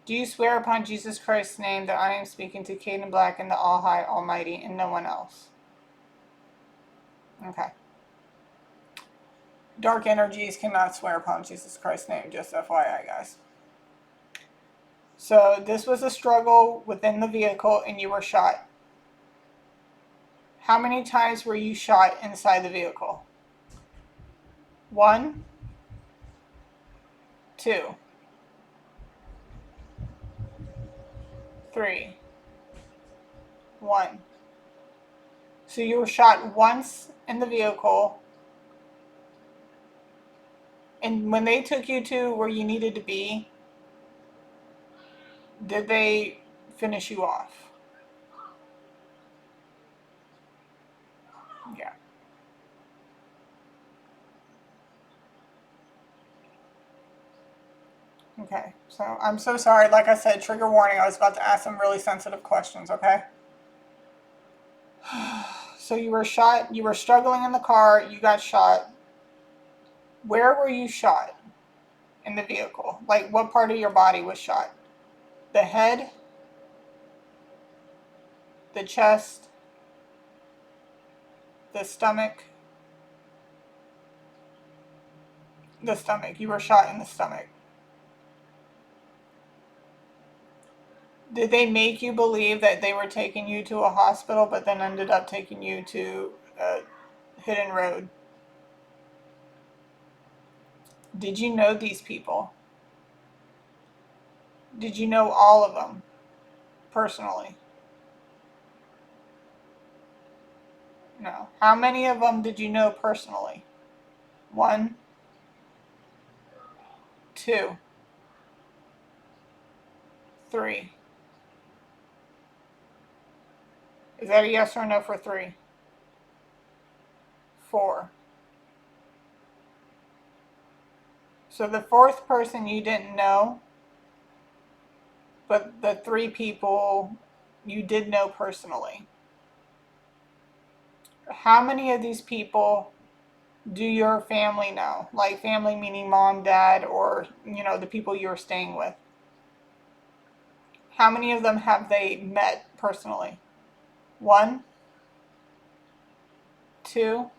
Do you swear upon Jesus Christ's name that I am speaking to Kadin Black and the All High Almighty and no one else? Okay. Dark energies cannot swear upon Jesus Christ's name, just FYI, guys. So this was a struggle within the vehicle and you were shot. How many times were you shot inside the vehicle? 1, 2, 3, 1. So you were shot once in the vehicle, and when they took you to where you needed to be, did they finish you off? Yeah. Okay, so I'm so sorry. Like I said, trigger warning. I was about to ask some really sensitive questions, okay? So you were shot, you were struggling in the car, you got shot. Where were you shot in the vehicle? Like, what part of your body was shot? The head? The chest? The stomach? The stomach. You were shot in the stomach. Did they make you believe that they were taking you to a hospital, but then ended up taking you to a hidden road? Did you know these people? Did you know all of them personally? No. How many of them did you know personally? One, two, three. Is that a yes or no for three? Four. So the fourth person you didn't know, but the three people you did know personally. How many of these people do your family know? Like family meaning mom, dad, or, the people you're staying with. How many of them have they met personally? One, two,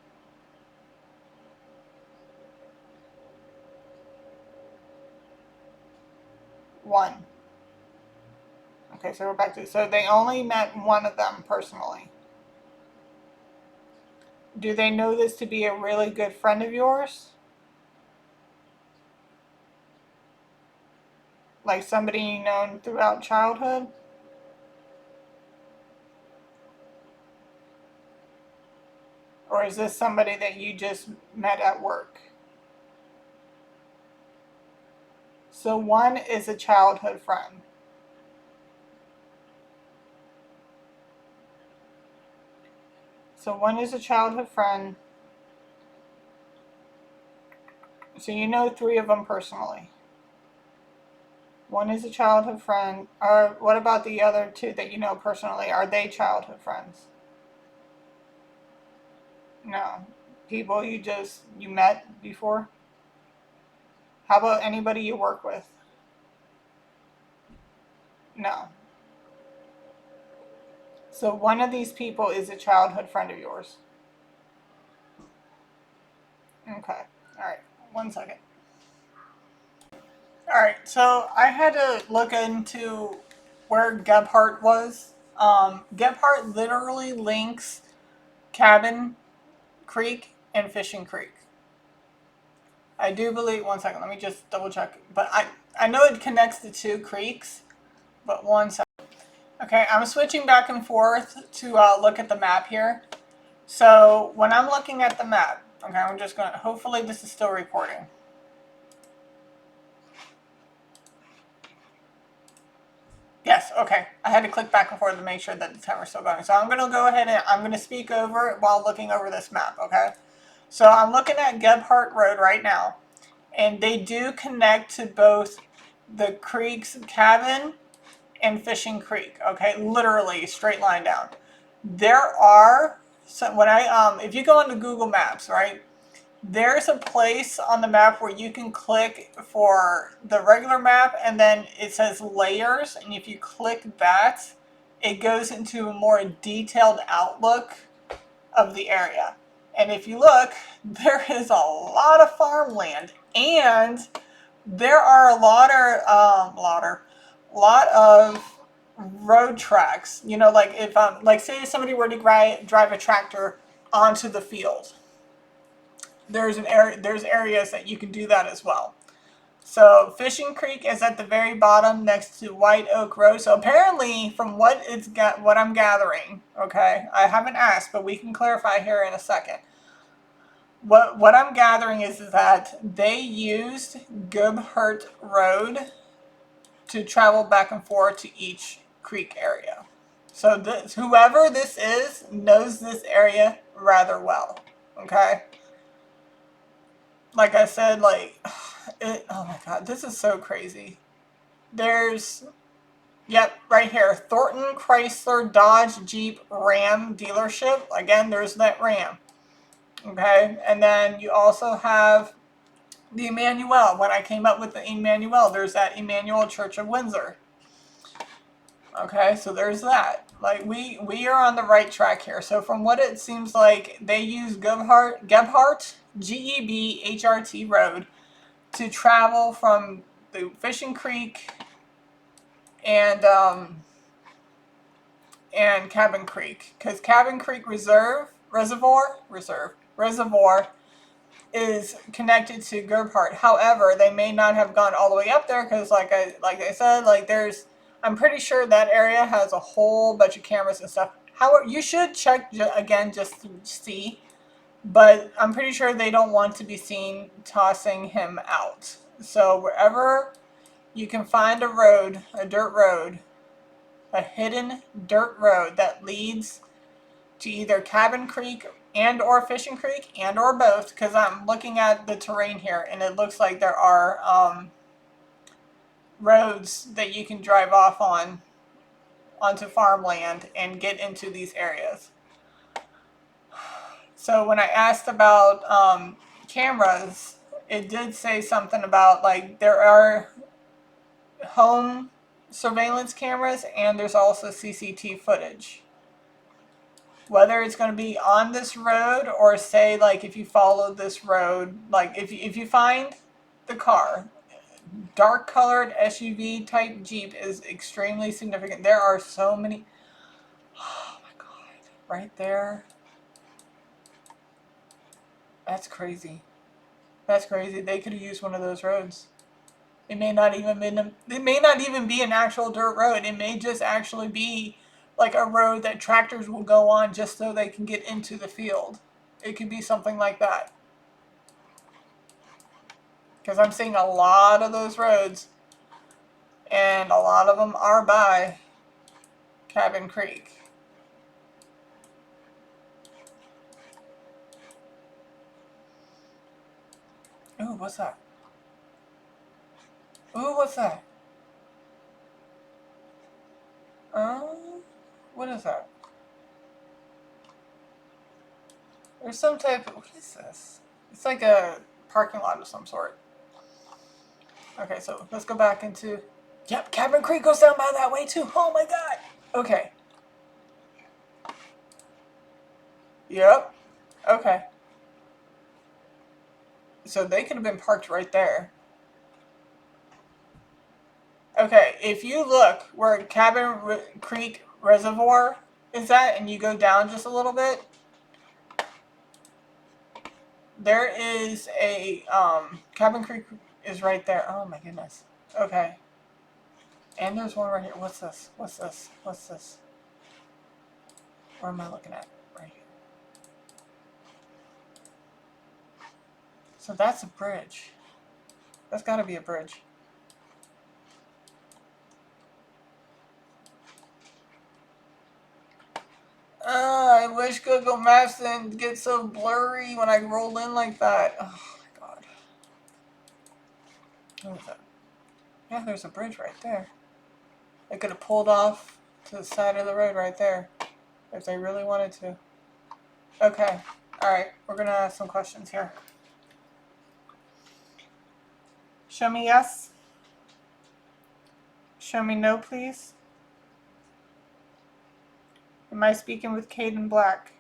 one. Okay, so we're back to, so they only met one of them personally. Do they know this to be a really good friend of yours? Like somebody you known throughout childhood? Or is this somebody that you just met at work? So one is a childhood friend. So one is a childhood friend. So you know three of them personally. One is a childhood friend. Or what about the other two that you know personally? Are they childhood friends? No. People you met before? How about anybody you work with? No. So one of these people is a childhood friend of yours. Okay. All right. 1 second. All right. So I had to look into where Gebhardt was. Gebhardt literally links Cabin Creek and Fishing Creek. I do believe. 1 second. Let me just double check. But I know it connects the two creeks. But 1 second. Okay, I'm switching back and forth to look at the map here. So when I'm looking at the map, okay, I'm just going to, hopefully this is still recording. Yes, okay. I had to click back and forth to make sure that the timer's still going. So I'm going to go ahead and I'm going to speak over it while looking over this map, okay? So I'm looking at Gebhardt Road right now, and they do connect to both the creek's Cabin and Fishing Creek, okay? Literally straight line down. There are, so when if you go into Google Maps, right? There's a place on the map where you can click for the regular map, and then it says layers, and if you click that, it goes into a more detailed outlook of the area. And if you look, there is a lot of farmland, and there are a lot of road tracks. Like if like say somebody were to drive a tractor onto the field, there's areas that you can do that as well. So Fishing Creek is at the very bottom next to White Oak Road. So apparently, from what I'm gathering, okay, I haven't asked, but we can clarify here in a second. What I'm gathering is that they used Gebhardt Road to travel back and forth to each creek area. So whoever this is knows this area rather well. Okay. Like I said, oh my god, this is so crazy. Yep, right here, Thornton Chrysler Dodge Jeep Ram dealership. Again, there's that Ram. Okay, and then you also have the Emmanuel. When I came up with the Emmanuel, there's that Emmanuel Church of Windsor. Okay, so there's that. Like we are on the right track here. So from what it seems like, they use Gebhardt Gebhardt Road to travel from the Fishing Creek and Cabin Creek, because Cabin Creek Reservoir is connected to Gerhardt. However, they may not have gone all the way up there because, like I said, like I'm pretty sure that area has a whole bunch of cameras and stuff. However, you should check again just to see, but I'm pretty sure they don't want to be seen tossing him out. So wherever you can find a road, a dirt road, a hidden dirt road that leads to either Cabin Creek and or Fishing Creek and or both, because I'm looking at the terrain here and it looks like there are roads that you can drive off onto farmland and get into these areas. So when I asked about cameras, it did say something about like there are home surveillance cameras and there's also CCTV footage. Whether it's going to be on this road or say like if you follow this road, like if you find the car, dark colored SUV type Jeep is extremely significant. There are so many. Oh my God, right there. That's crazy. That's crazy. They could have used one of those roads. It may not even be an actual dirt road. It may just actually be like a road that tractors will go on just so they can get into the field. It could be something like that. Because I'm seeing a lot of those roads, and a lot of them are by Cabin Creek. Ooh, what's that? Ooh, what's that? What is that? There's some type of, what is this? It's like a parking lot of some sort. Okay, so let's go back into, yep, Cabin Creek goes down by that way too. Oh my God. Okay. Yep. Okay. So they could have been parked right there. Okay, if you look where Creek Reservoir is at and you go down just a little bit, there is a Cabin Creek is right there. Oh my goodness. Okay. And there's one right here. What's this? What's this? What's this? Where am I looking at? Right here. So that's a bridge. That's got to be a bridge. I wish Google Maps didn't get so blurry when I roll in like that. Oh my God. What is that? Yeah, there's a bridge right there. They could have pulled off to the side of the road right there if they really wanted to. Okay. Alright, we're going to ask some questions here. Show me yes. Show me no, please. Am I speaking with Kadin Black?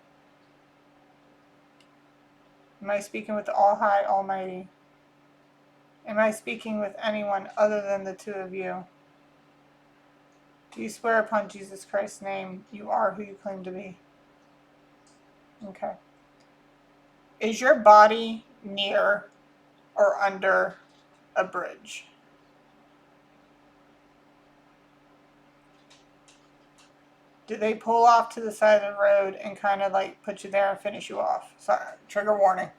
Am I speaking with the All High Almighty? Am I speaking with anyone other than the two of you? Do you swear upon Jesus Christ's name you are who you claim to be? Okay. Is your body near or under a bridge? Do they pull off to the side of the road and kind of like put you there and finish you off? Sorry, trigger warning.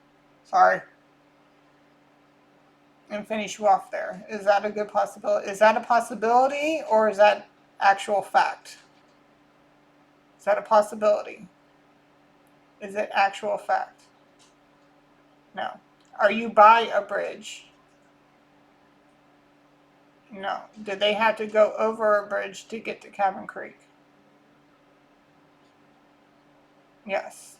Sorry. And finish you off there. Is that a good possibility? Is that a possibility or is that actual fact? Is that a possibility? Is it actual fact? No. Are you by a bridge? No. Did they have to go over a bridge to get to Cabin Creek? Yes.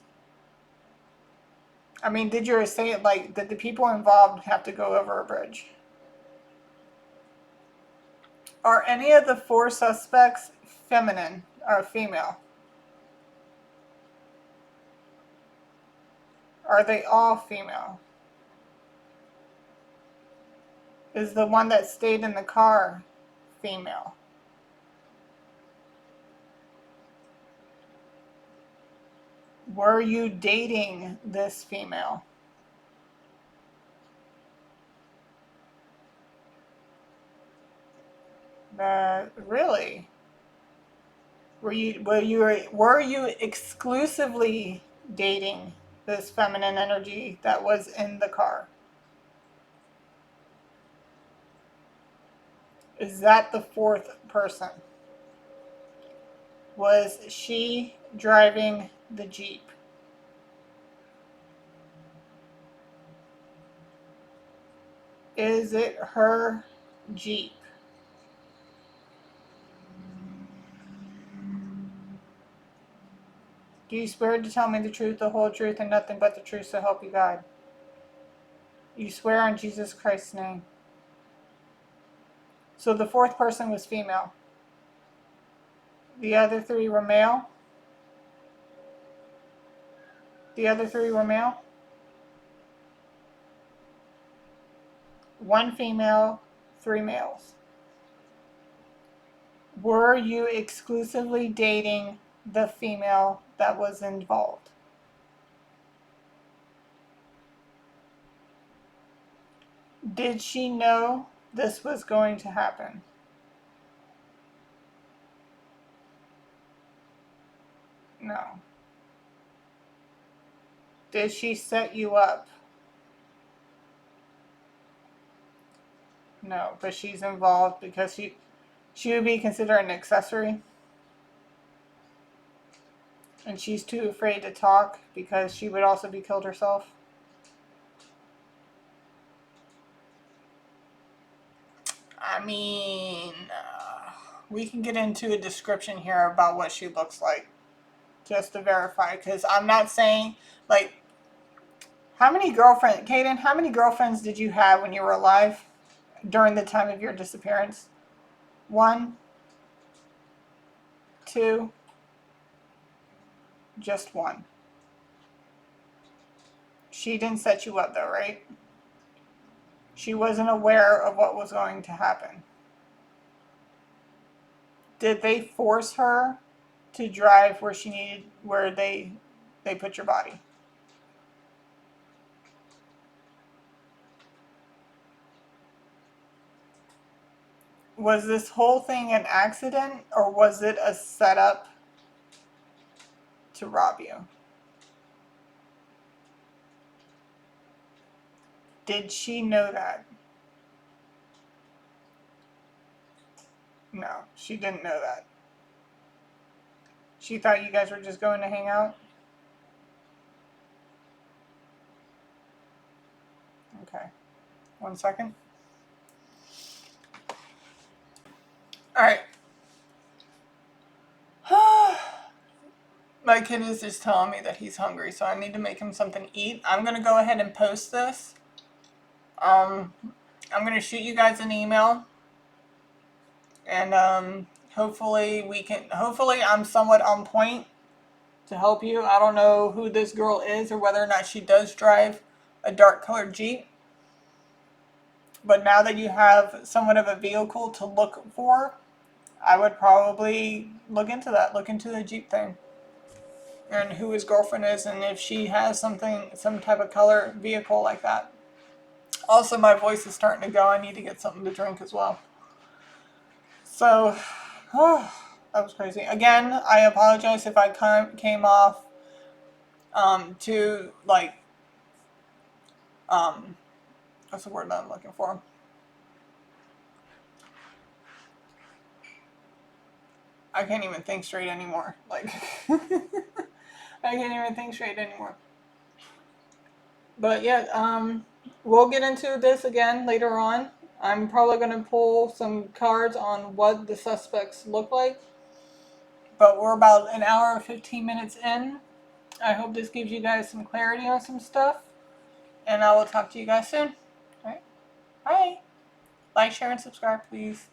I mean, did your estate, like, did the people involved have to go over a bridge? Are any of the four suspects feminine or female? Are they all female? Is the one that stayed in the car female? Were you dating this female? Really? Were you exclusively dating this feminine energy that was in the car? Is that the fourth person? Was she driving the Jeep? Is it her Jeep? Do you swear to tell me the truth, the whole truth, and nothing but the truth, so help you God? You swear on Jesus Christ's name. So the fourth person was female. The other three were male. The other three were male. One female, three males. Were you exclusively dating the female that was involved? Did she know this was going to happen? No. Did she set you up? No, but she's involved because she would be considered an accessory. And she's too afraid to talk because she would also be killed herself. I mean, we can get into a description here about what she looks like just to verify. Because I'm not saying, like, Kadin, how many girlfriends did you have when you were alive during the time of your disappearance? One? Two? Just one. She didn't set you up though, right? She wasn't aware of what was going to happen. Did they force her to drive where they put your body? Was this whole thing an accident or was it a setup to rob you? Did she know that? No, she didn't know that. She thought you guys were just going to hang out? Okay. 1 second. Alright. My kid is just telling me that he's hungry, so I need to make him something to eat. I'm going to go ahead and post this. I'm going to shoot you guys an email. And hopefully I'm somewhat on point to help you. I don't know who this girl is or whether or not she does drive a dark colored Jeep. But now that you have somewhat of a vehicle to look for, I would probably look into that. Look into the Jeep thing. And who his girlfriend is and if she has some type of color vehicle like that. Also, my voice is starting to go. I need to get something to drink as well. So, that was crazy. Again, I apologize if I came off too, like, what's the word that I'm looking for? I can't even think straight anymore. Like, I can't even think straight anymore. But yeah, we'll get into this again later on. I'm probably going to pull some cards on what the suspects look like. But we're about an hour and 15 minutes in. I hope this gives you guys some clarity on some stuff. And I will talk to you guys soon. Alright? Bye. Like, share, and subscribe, please.